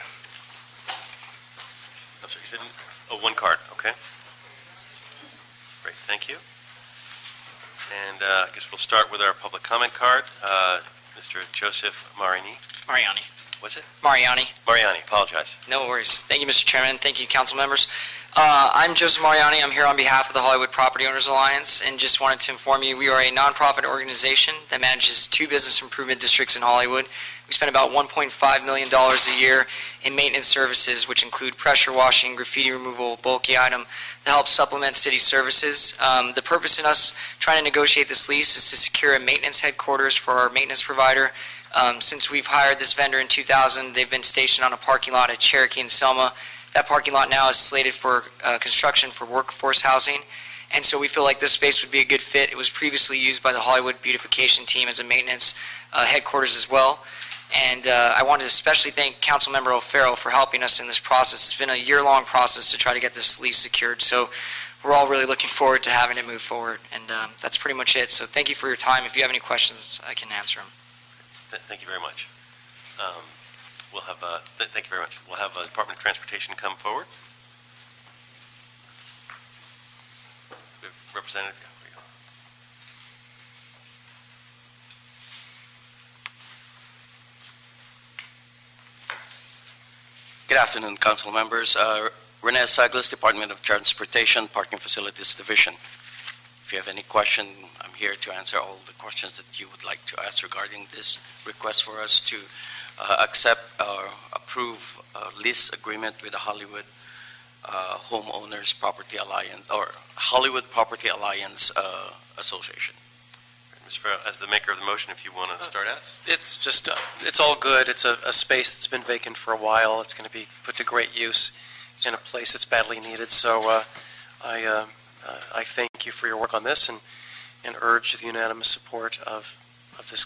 I'm sorry, you said one card, okay. Great, thank you. And I guess we'll start with our public comment card. Mr. Joseph Mariani. Mariani. What's it? Mariani. Mariani, apologize. No worries. Thank you, Mr. Chairman. Thank you, council members. I'm Joseph Mariani. I'm here on behalf of the Hollywood Property Owners Alliance, and just wanted to inform you we are a nonprofit organization that manages 2 business improvement districts in Hollywood. We spend about $1.5 million a year in maintenance services, which include pressure washing, graffiti removal, bulky item, that help supplement city services. The purpose in us trying to negotiate this lease is to secure a maintenance headquarters for our maintenance provider. Since we've hired this vendor in 2000, they've been stationed on a parking lot at Cherokee and Selma. That parking lot now is slated for construction for workforce housing, and so we feel like this space would be a good fit. It was previously used by the Hollywood beautification team as a maintenance headquarters as well. And I want to especially thank Councilmember O'Farrell for helping us in this process. It's been a year-long process to try to get this lease secured, so we're all really looking forward to having it move forward. And that's pretty much it. So thank you for your time. If you have any questions, I can answer them. Thank you very much. Thank you very much. We'll have Department of Transportation come forward. We have Representative. Yeah, there you go. Good afternoon, council members. Rene Saglas, Department of Transportation, Parking Facilities Division. If you have any question, I'm here to answer all the questions that you would like to ask regarding this request for us to accept or approve a lease agreement with the Hollywood Homeowners Property Alliance or Hollywood Property Alliance Association. Mr. Farrell, as the maker of the motion, if you want to start out. It's just, it's all good. It's a space that's been vacant for a while. It's going to be put to great use in a place that's badly needed. So I thank you for your work on this and urge the unanimous support of this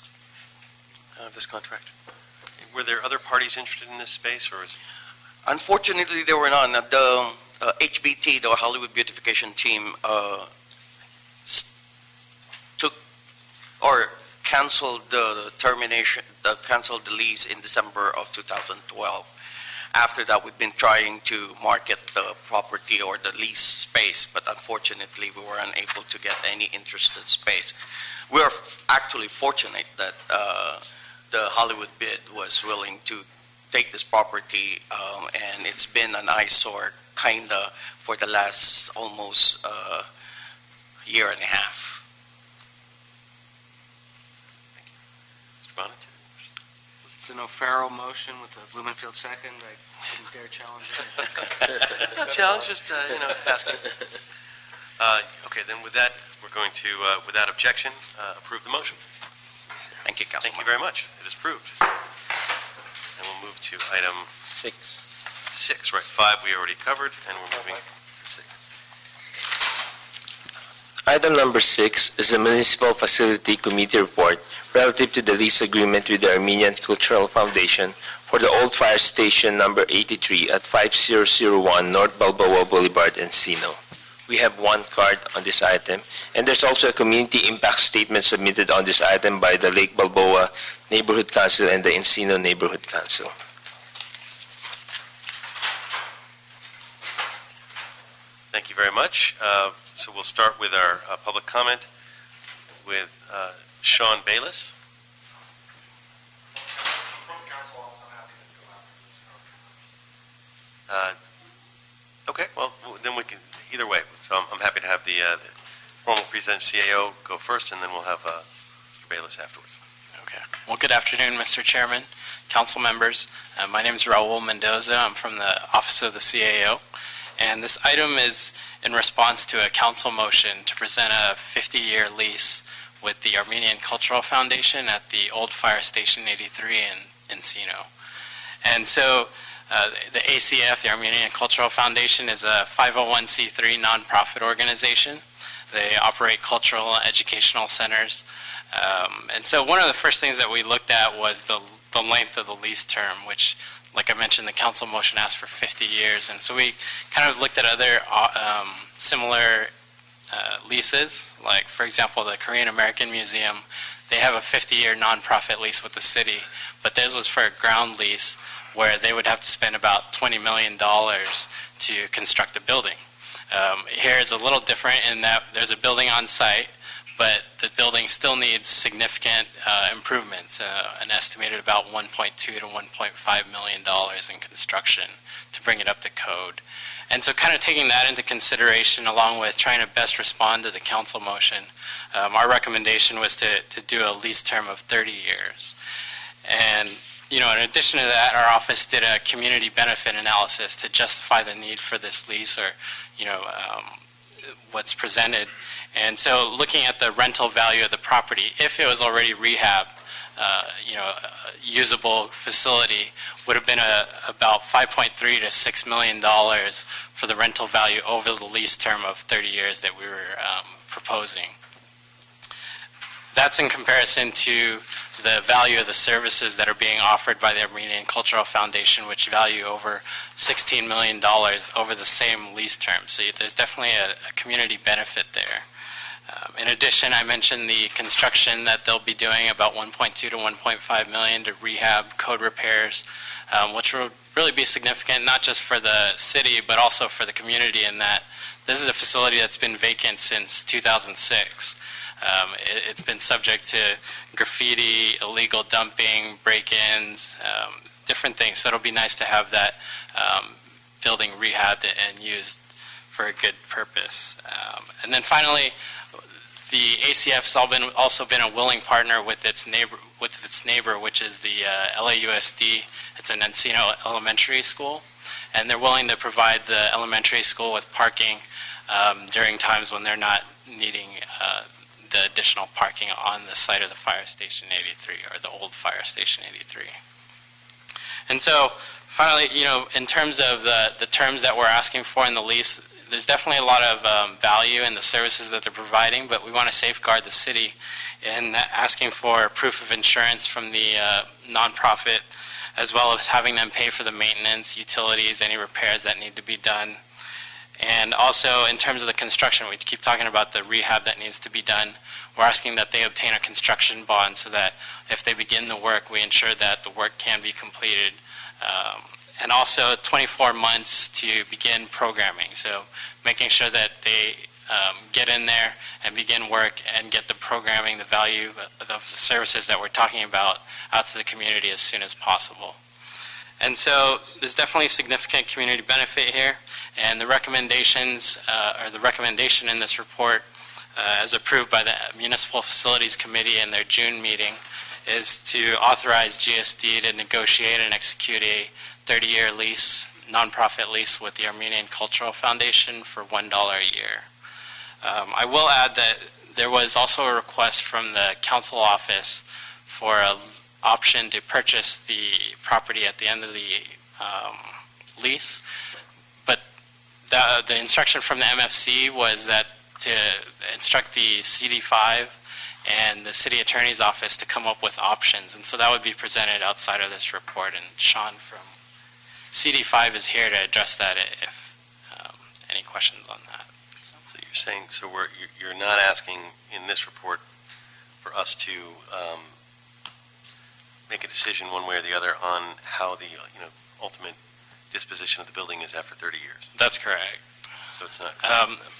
contract. Were there other parties interested in this space, or is Unfortunately, there were none. The HBT, the Hollywood Beautification Team, took or canceled the canceled the lease in December of 2012. After that, we've been trying to market the property or the lease space, but unfortunately, we were unable to get any interested space. We're actually fortunate that the Hollywood bid was willing to take this property, and it's been an eyesore, kinda, for the last almost year and a half. Mr. Bonnet? It's an O'Farrell motion with a Blumenfield second. I didn't dare challenge it. Challenge, just, asking. Okay, then with that, we're going to, without objection, approve the motion. Thank you, Councilman. Thank you very much. It is approved. And we'll move to item 6, right? 5 we already covered, and we're moving to 6. Item number 6 is the Municipal Facility Committee report relative to the lease agreement with the Armenian Cultural Foundation for the old fire station number 83 at 5001 North Balboa Boulevard, Encino. We have one card on this item, and there's also a community impact statement submitted on this item by the Lake Balboa Neighborhood Council and the Encino Neighborhood Council. Thank you very much. So we'll start with our public comment with Sean Bayless. Okay, well, then we can, either way. So I'm happy to have the formal present CAO go first, and then we'll have Mr. Bayless afterwards. Okay. Well, good afternoon, Mr. Chairman, council members. My name is Raul Mendoza. I'm from the Office of the CAO. And this item is in response to a council motion to present a 50-year lease with the Armenian Cultural Foundation at the old fire station 83 in Encino. And so the ACF, the Armenian Cultural Foundation, is a 501c3 nonprofit organization. They operate cultural and educational centers. And so one of the first things that we looked at was the length of the lease term, which, like I mentioned, the council motion asked for 50 years. And so we kind of looked at other similar leases, like, for example, the Korean American Museum. They have a 50-year nonprofit lease with the city, but theirs was for a ground lease where they would have to spend about $20 million to construct a building. Here is a little different in that there's a building on site, but the building still needs significant improvements, an estimated about $1.2 to $1.5 million in construction to bring it up to code. And so kind of taking that into consideration, along with trying to best respond to the council motion, our recommendation was to do a lease term of 30 years. And in addition to that, our office did a community benefit analysis to justify the need for this lease, or what's presented. And so looking at the rental value of the property, if it was already rehabbed, a usable facility, would have been about $5.3 to $6 million for the rental value over the lease term of 30 years that we were proposing. that's in comparison to the value of the services that are being offered by the Armenian Cultural Foundation, which value over $16 million over the same lease term. So there's definitely a community benefit there. In addition, I mentioned the construction that they'll be doing, about 1.2 to 1.5 million to rehab, code repairs, which will really be significant not just for the city but also for the community, in that this is a facility that's been vacant since 2006. It's been subject to graffiti, illegal dumping, break-ins, different things. So it'll be nice to have that building rehabbed and used for a good purpose. And then finally, the ACF's also been a willing partner with its neighbor, which is the LAUSD. It's an Encino Elementary School, and they're willing to provide the elementary school with parking during times when they're not needing the additional parking on the site of the Fire Station 83, or the old Fire Station 83. And so, finally, in terms of the terms that we're asking for in the lease, there's definitely a lot of value in the services that they're providing, but we want to safeguard the city in asking for proof of insurance from the nonprofit, as well as having them pay for the maintenance, utilities, any repairs that need to be done. And also, in terms of the construction, we keep talking about the rehab that needs to be done. We're asking that they obtain a construction bond so that if they begin the work, we ensure that the work can be completed. And also 24 months to begin programming. So making sure that they get in there and begin work and get the programming, the value of the services that we're talking about out to the community as soon as possible. And so there's definitely significant community benefit here, and the recommendations, or the recommendation in this report, as approved by the Municipal Facilities Committee in their June meeting, is to authorize GSD to negotiate and execute a 30-year lease, nonprofit lease with the Armenian Cultural Foundation for $1 a year. I will add that there was also a request from the council office for an option to purchase the property at the end of the lease, but the instruction from the MFC was that to instruct the CD5 and the city attorney's office to come up with options, and so that would be presented outside of this report, and Sean from CD5 is here to address that if any questions on that. So you're saying, you're not asking in this report for us to make a decision one way or the other on how the ultimate disposition of the building is after 30 years? That's correct. So it's not.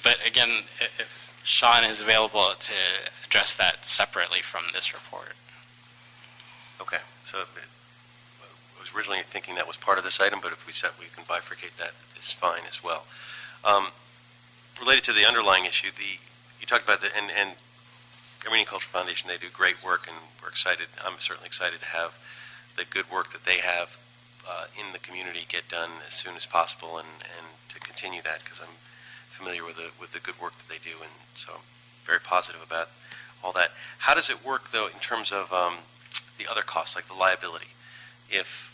But again, if Sean is available to address that separately from this report. Okay. So I was originally thinking that was part of this item, but if we said we can bifurcate, that is fine as well. Related to the underlying issue, you talked about and Armenian Cultural Foundation, they do great work, and we're excited. I'm certainly excited to have the good work that they have in the community get done as soon as possible, and to continue that, because I'm familiar with the good work that they do, and so I'm very positive about all that. How does it work, though, in terms of the other costs, like the liability? If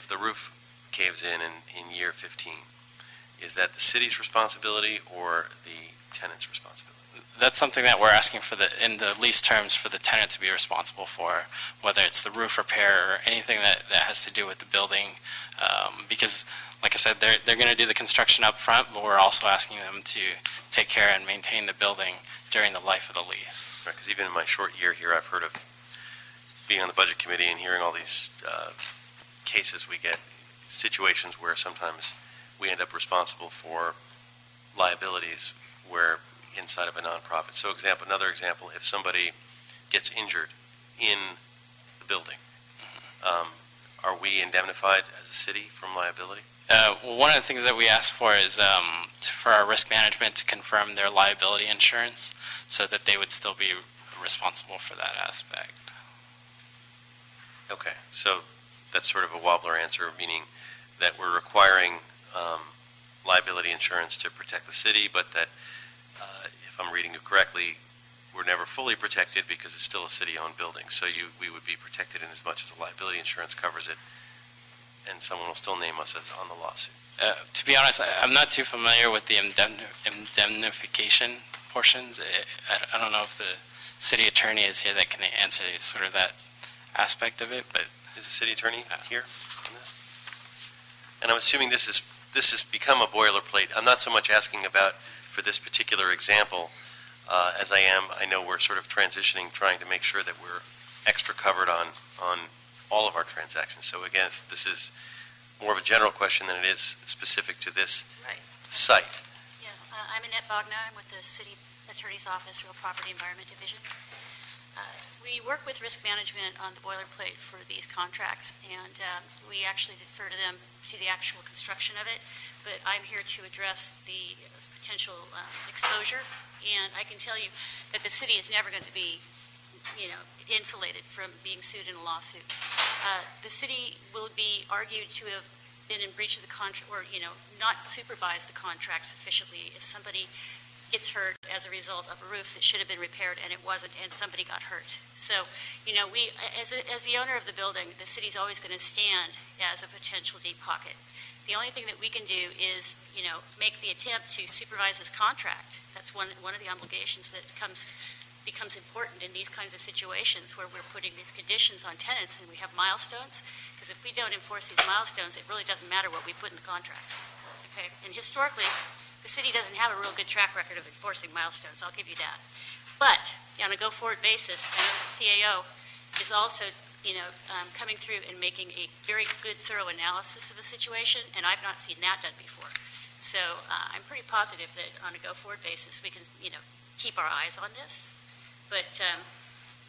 the roof caves in year 15, is that the city's responsibility or the tenant's responsibility? That's something that we're asking for in the lease terms for the tenant to be responsible for, whether it's the roof repair or anything that has to do with the building, because, like I said, they're going to do the construction up front, but we're also asking them to take care and maintain the building during the life of the lease. Right, because even in my short year here, I've heard of being on the budget committee and hearing all these cases we get, situations where sometimes we end up responsible for liabilities where inside of a nonprofit. So another example, if somebody gets injured in the building, are we indemnified as a city from liability? Well, one of the things that we ask for is for our risk management to confirm their liability insurance so that they would still be responsible for that aspect. Okay, so that's sort of a wobbler answer, meaning that we're requiring liability insurance to protect the city, but that, if I'm reading it correctly, we're never fully protected because it's still a city-owned building. So we would be protected in as much as the liability insurance covers it, and someone will still name us as on the lawsuit. To be honest, I'm not too familiar with the indemnification portions. I don't know if the city attorney is here that can answer sort of that aspect of it, but Is the city attorney here on this? And I'm assuming this has become a boilerplate. I'm not so much asking about for this particular example as I know we're sort of transitioning, trying to make sure that we're extra covered on all of our transactions. So again, this is more of a general question than it is specific to this Right. site. Yeah, I'm Annette Bogna. I'm with the City Attorney's Office, Real Property Environment Division. We work with risk management on the boilerplate for these contracts, and we actually defer to them to the actual construction of it. But I'm here to address the potential exposure, and I can tell you that the city is never going to be, insulated from being sued in a lawsuit. The city will be argued to have been in breach of the contract, or not supervised the contract sufficiently if somebody gets hurt as a result of a roof that should have been repaired and it wasn't, and somebody got hurt. So, we, as the owner of the building, the city's always going to stand as a potential deep pocket. The only thing that we can do is, make the attempt to supervise this contract. That's one of the obligations that becomes important in these kinds of situations where we're putting these conditions on tenants and we have milestones. Because if we don't enforce these milestones, it really doesn't matter what we put in the contract. Okay? And historically, the city doesn't have a real good track record of enforcing milestones, I'll give you that. But on a go-forward basis, I know the CAO is also, coming through and making a very good, thorough analysis of the situation, and I've not seen that done before. So I'm pretty positive that on a go-forward basis, we can, keep our eyes on this. But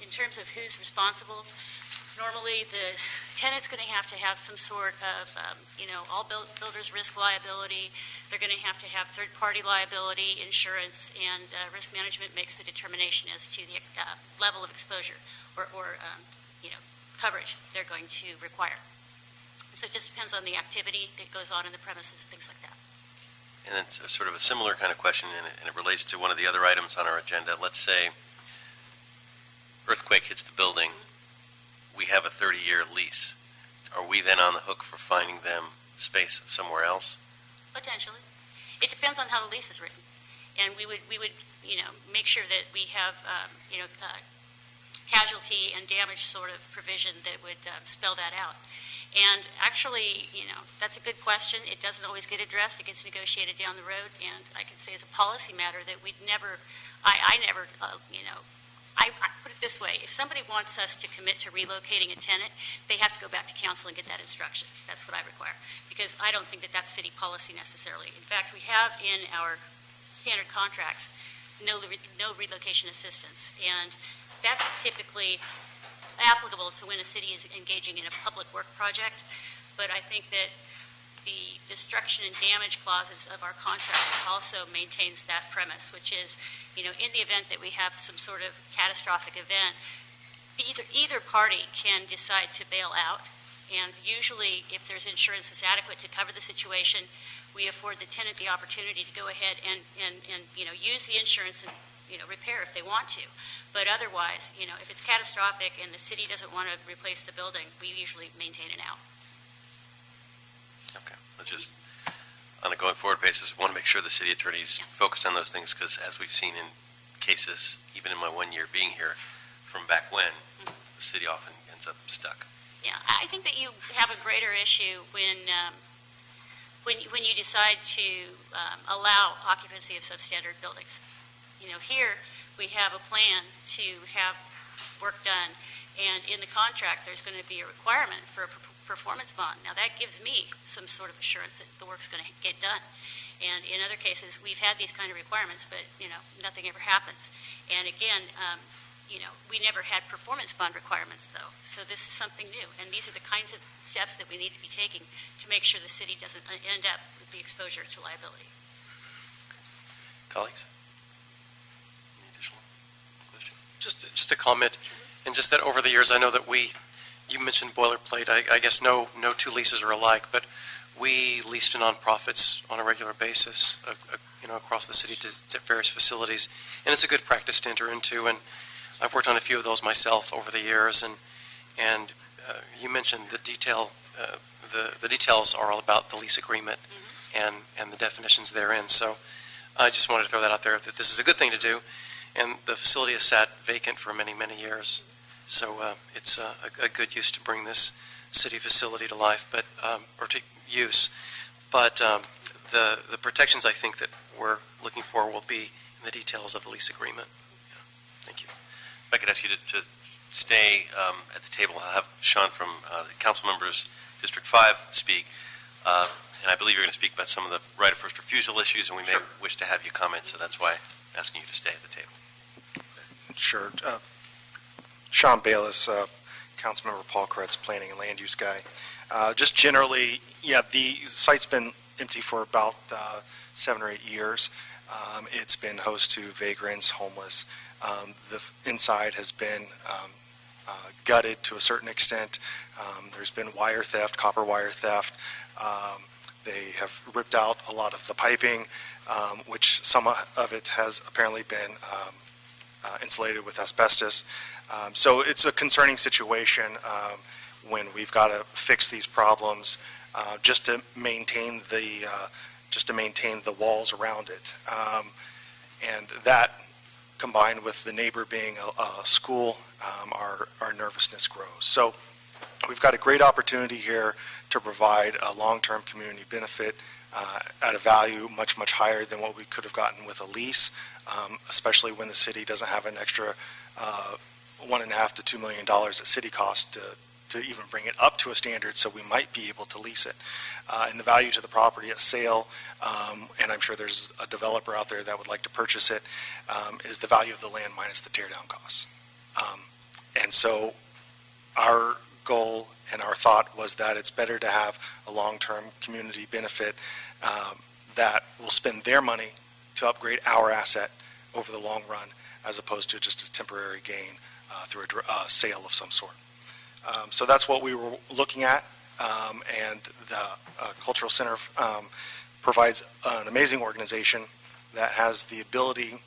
in terms of who's responsible, normally the tenant's going to have some sort of, all builders' risk liability. They're going to have third-party liability insurance, and risk management makes the determination as to the level of exposure or coverage they're going to require. So it just depends on the activity that goes on in the premises, things like that. And then sort of a similar kind of question, and it relates to one of the other items on our agenda. Let's say earthquake hits the building. We have a 30-year lease. Are we then on the hook for finding them space somewhere else? Potentially. It depends on how the lease is written. And we would make sure that we have, casualty and damage sort of provision that would spell that out. And actually, that's a good question. It doesn't always get addressed. It gets negotiated down the road. And I can say as a policy matter that I put it this way. If somebody wants us to commit to relocating a tenant, they have to go back to council and get that instruction. That's what I require. Because I don't think that that's city policy necessarily. In fact, we have in our standard contracts no relocation assistance. And that's typically applicable to when a city is engaging in a public work project. But I think that the destruction and damage clauses of our contract also maintains that premise, which is, in the event that we have some sort of catastrophic event, either party can decide to bail out. And usually, if there's insurance that's adequate to cover the situation, we afford the tenant the opportunity to go ahead and use the insurance and repair if they want to. But otherwise, if it's catastrophic and the city doesn't want to replace the building, we usually maintain it out. Okay. Let's just, on a going forward basis, want to make sure the city attorney's focused on those things, because as we've seen in cases, even in my 1 year being here, from back when, the city often ends up stuck. Yeah, I think that you have a greater issue when you decide to allow occupancy of substandard buildings. Here we have a plan to have work done, and in the contract there's going to be a requirement for a performance bond. Now that gives me some sort of assurance that the work's going to get done. And in other cases we've had these kind of requirements, but nothing ever happens. And again, we never had performance bond requirements though. So this is something new, and these are the kinds of steps that we need to be taking to make sure the city doesn't end up with the exposure to liability. Colleagues? Any additional questions? Just a comment, and just that over the years, I know that you mentioned boilerplate. I guess no two leases are alike, but we lease to nonprofits on a regular basis, across the city to various facilities, and it's a good practice to enter into. And I've worked on a few of those myself over the years, and you mentioned the detail. The details are all about the lease agreement and the definitions therein. So I just wanted to throw that out there, that this is a good thing to do. and the facility has sat vacant for many, many years. So it's a good use to bring this city facility to life, but or to use. But the protections I think that we're looking for will be in the details of the lease agreement. Yeah. Thank you. If I could ask you to stay at the table, I'll have Sean from the council members District 5 speak. And I believe you're going to speak about some of the right of first refusal issues, and we may wish to have you comment, so that's why I'm asking you to stay at the table. Sure. Sean Bayless, Councilmember Paul Koretz, Planning and Land Use guy. Just generally, yeah, the site's been empty for about 7 or 8 years. It's been host to vagrants, homeless. The inside has been gutted to a certain extent. There's been wire theft, copper wire theft. They have ripped out a lot of the piping, which some of it has apparently been insulated with asbestos. So it's a concerning situation when we've got to fix these problems just to maintain the walls around it. And that, combined with the neighbor being a school, our nervousness grows. So we've got a great opportunity here to provide a long-term community benefit at a value much, much higher than what we could have gotten with a lease, especially when the city doesn't have an extra $1.5 to $2 million at city cost to even bring it up to a standard, so we might be able to lease it. And the value to the property at sale, and I'm sure there's a developer out there that would like to purchase it, is the value of the land minus the teardown costs. And so our goal and our thought was that it's better to have a long-term community benefit that will spend their money to upgrade our asset over the long run, as opposed to just a temporary gain through a sale of some sort. So that's what we were looking at, and the Cultural Center provides an amazing organization that has the ability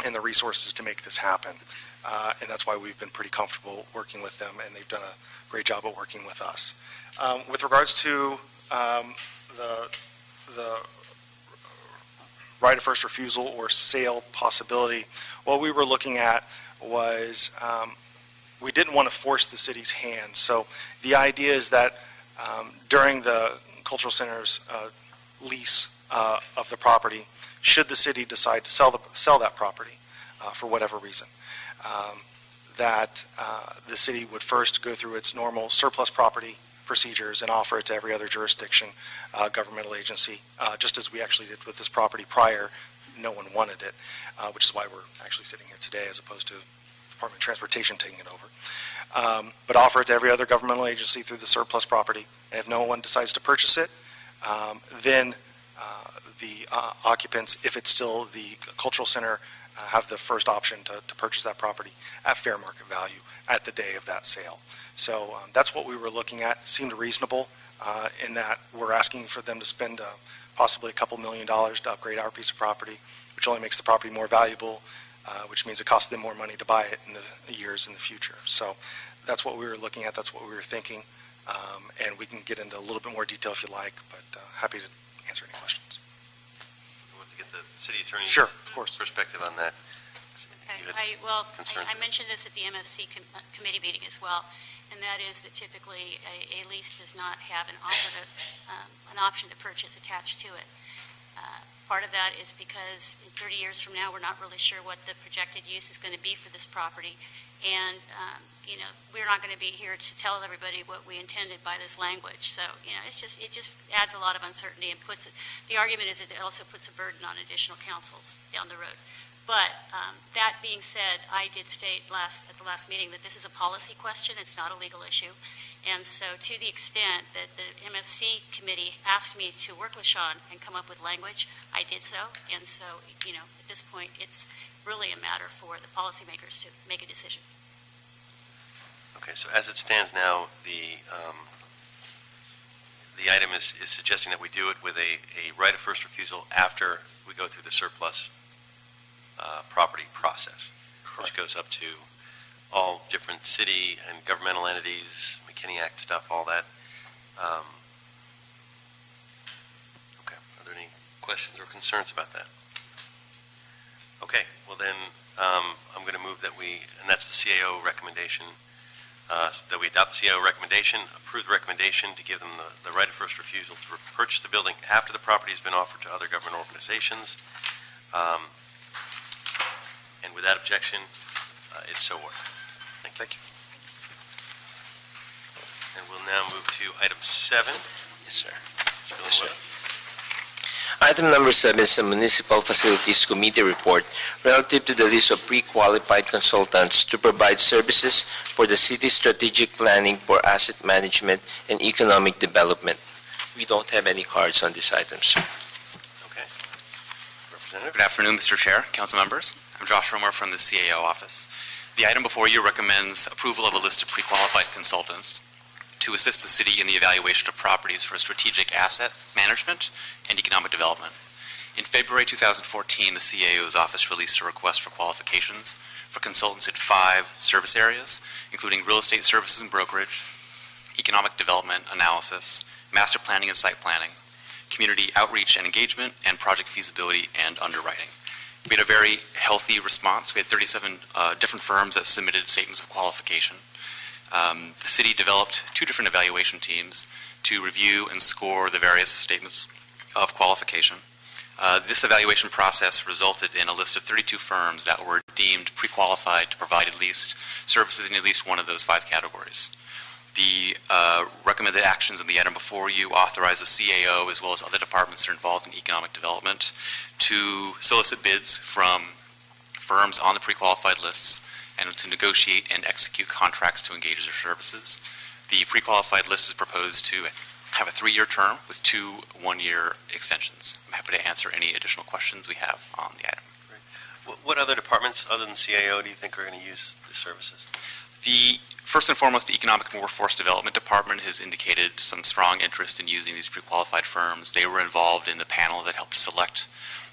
and the resources to make this happen. And that's why we've been pretty comfortable working with them, and they've done a great job at working with us. With regards to the right of first refusal or sale possibility, what we were looking at was we didn't want to force the city's hand. So the idea is that during the Cultural Center's lease of the property, should the city decide to sell that property for whatever reason, that the city would first go through its normal surplus property procedures and offer it to every other jurisdiction, governmental agency, just as we actually did with this property prior. No one wanted it, which is why we're actually sitting here today as opposed to Department of Transportation taking it over. But offer it to every other governmental agency through the surplus property, and if no one decides to purchase it, then the occupants, if it's still the Cultural Center, have the first option to purchase that property at fair market value at the day of that sale. So that's what we were looking at. It seemed reasonable in that we're asking for them to spend possibly a couple $1 million to upgrade our piece of property, which only makes the property more valuable, which means it costs them more money to buy it in the years in the future. So that's what we were looking at. That's what we were thinking. And we can get into a little bit more detail if you like, but happy to answer any questions. I want to get the city attorney's perspective on that. Okay. I mentioned this at the MFC committee meeting as well, and that is that typically a lease does not have an option to purchase attached to it. Part of that is because in 30 years from now, we're not really sure what the projected use is going to be for this property, and we're not going to be here to tell everybody what we intended by this language. So it just adds a lot of uncertainty and the argument is it also puts a burden on additional councils down the road. But that being said, I did state at the last meeting that this is a policy question. It's not a legal issue. And so to the extent that the MFC committee asked me to work with Sean and come up with language, I did so. And so, at this point, it's really a matter for the policymakers to make a decision. Okay, so as it stands now, the item is suggesting that we do it with a right of first refusal after we go through the surplus property process, which goes up to all different city and governmental entities, McKinney Act stuff, all that. Okay, are there any questions or concerns about that? Okay, well then, I'm going to move that and that's the CAO recommendation, that we adopt the CAO recommendation, approve the recommendation to give them the right of first refusal to purchase the building after the property has been offered to other government organizations. And without objection, it's so ordered. Thank you. And we'll now move to item 7. Yes, sir. Yes, sir. Item number 7 is a Municipal Facilities Committee report relative to the list of pre-qualified consultants to provide services for the city's strategic planning for asset management and economic development. We don't have any cards on this item, sir. Okay. Representative? Good afternoon, Mr. Chair, council members. I'm Josh Romer from the CAO office. The item before you recommends approval of a list of pre-qualified consultants to assist the city in the evaluation of properties for strategic asset management and economic development. In February 2014, the CAO's office released a request for qualifications for consultants in 5 service areas, including real estate services and brokerage, economic development analysis, master planning and site planning, community outreach and engagement, and project feasibility and underwriting. We had a very healthy response. We had 37 different firms that submitted statements of qualification. The city developed 2 different evaluation teams to review and score the various statements of qualification. This evaluation process resulted in a list of 32 firms that were deemed pre-qualified to provide at least services in at least one of those 5 categories. The recommended actions in the item before you authorize the CAO as well as other departments that are involved in economic development to solicit bids from firms on the pre-qualified lists and to negotiate and execute contracts to engage their services. The pre-qualified list is proposed to have a 3-year term with 2 one-year extensions. I'm happy to answer any additional questions we have on the item. Great. What other departments other than CAO do you think are going to use the services? First and foremost, the Economic and Workforce Development Department has indicated some strong interest in using these pre-qualified firms. They were involved in the panel that helped select,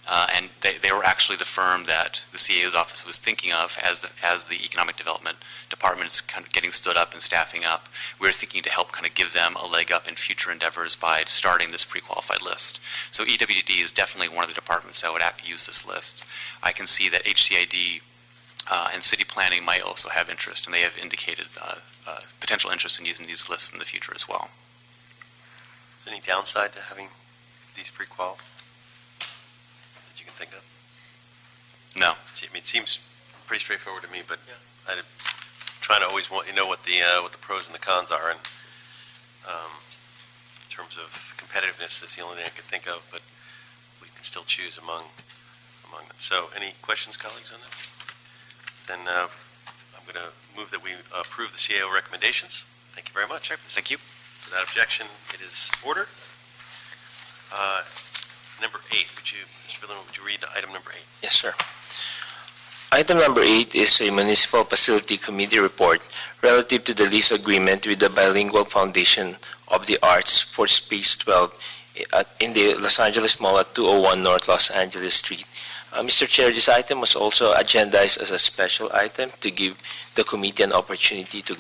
and they were actually the firm that the CAO's office was thinking of as the Economic Development Department is kind of getting stood up and staffing up. We were thinking to help kind of give them a leg up in future endeavors by starting this pre-qualified list. So EWD is definitely one of the departments that would use this list. I can see that HCID and city planning might also have interest, and they have indicated potential interest in using these lists in the future as well. Is there any downside to having these pre-qual that you can think of? No. I mean, it seems pretty straightforward to me, but I'm trying to always want know what the pros and the cons are, and in terms of competitiveness is the only thing I could think of, but we can still choose among them. So, any questions, colleagues, on that? Then I'm going to move that we approve the CAO recommendations. Thank you very much. Thank you. Without objection, it is ordered. Number 8, Mr. Villan, would you read item number 8? Yes, sir. Item number 8 is a Municipal Facility Committee report relative to the lease agreement with the Bilingual Foundation of the Arts for Space 12 in the Los Angeles Mall at 201 North Los Angeles Street. Mr. Chair, this item was also agendized as a special item to give the committee an opportunity to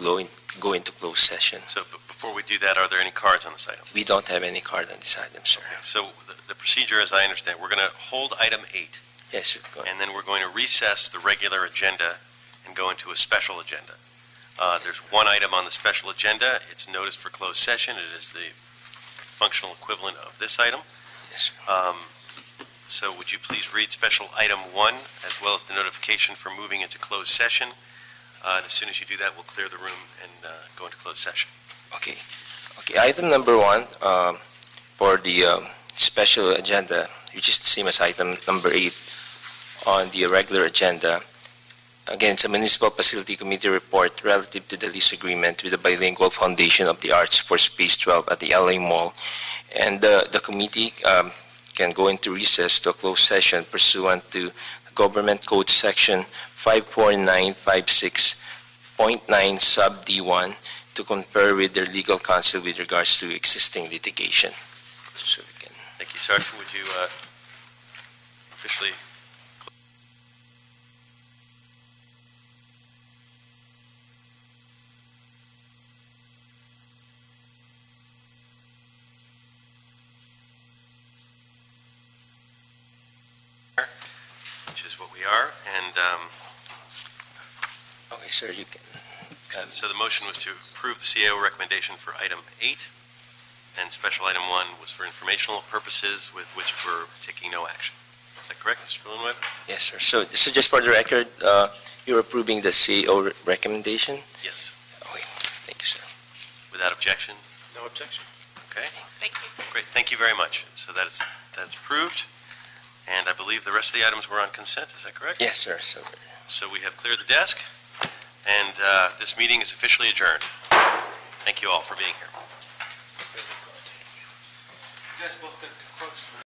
go into closed session. So before we do that, are there any cards on this item? We don't have any card on this item, sir. Okay. So the procedure, as I understand, we're going to hold item 8. Yes, sir. Go ahead. And then we're going to recess the regular agenda and go into a special agenda. There's one item on the special agenda. It's noticed for closed session. It is the functional equivalent of this item. Yes, sir. So would you please read special item 1 as well as the notification for moving into closed session? And as soon as you do that, we'll clear the room and go into closed session. Okay. Item number 1 for the special agenda, which is the same as item number 8 on the regular agenda. Again, it's a Municipal Facility Committee report relative to the lease agreement with the Bilingual Foundation of the Arts for Space 12 at the LA Mall. And the committee can go into recess to a closed session pursuant to Government Code Section 54956.9 sub D1 to confer with their legal counsel with regards to existing litigation. So we can. Thank you, Sergeant. Would you officially... which is what we are, and Okay, sir, you can. So the motion was to approve the CAO recommendation for item 8, and special item 1 was for informational purposes with which we're taking no action. Is that correct, Mr. Villanueva? Yes, sir. So just for the record, you're approving the CEO recommendation? Yes. Okay, thank you, sir. Without objection? No objection. Okay, Thank you. great. Thank you very much. So that's approved, and I believe the rest of the items were on consent. Is that correct? Yes, sir. So we have cleared the desk, and this meeting is officially adjourned. Thank you all for being here. You guys both got quotes from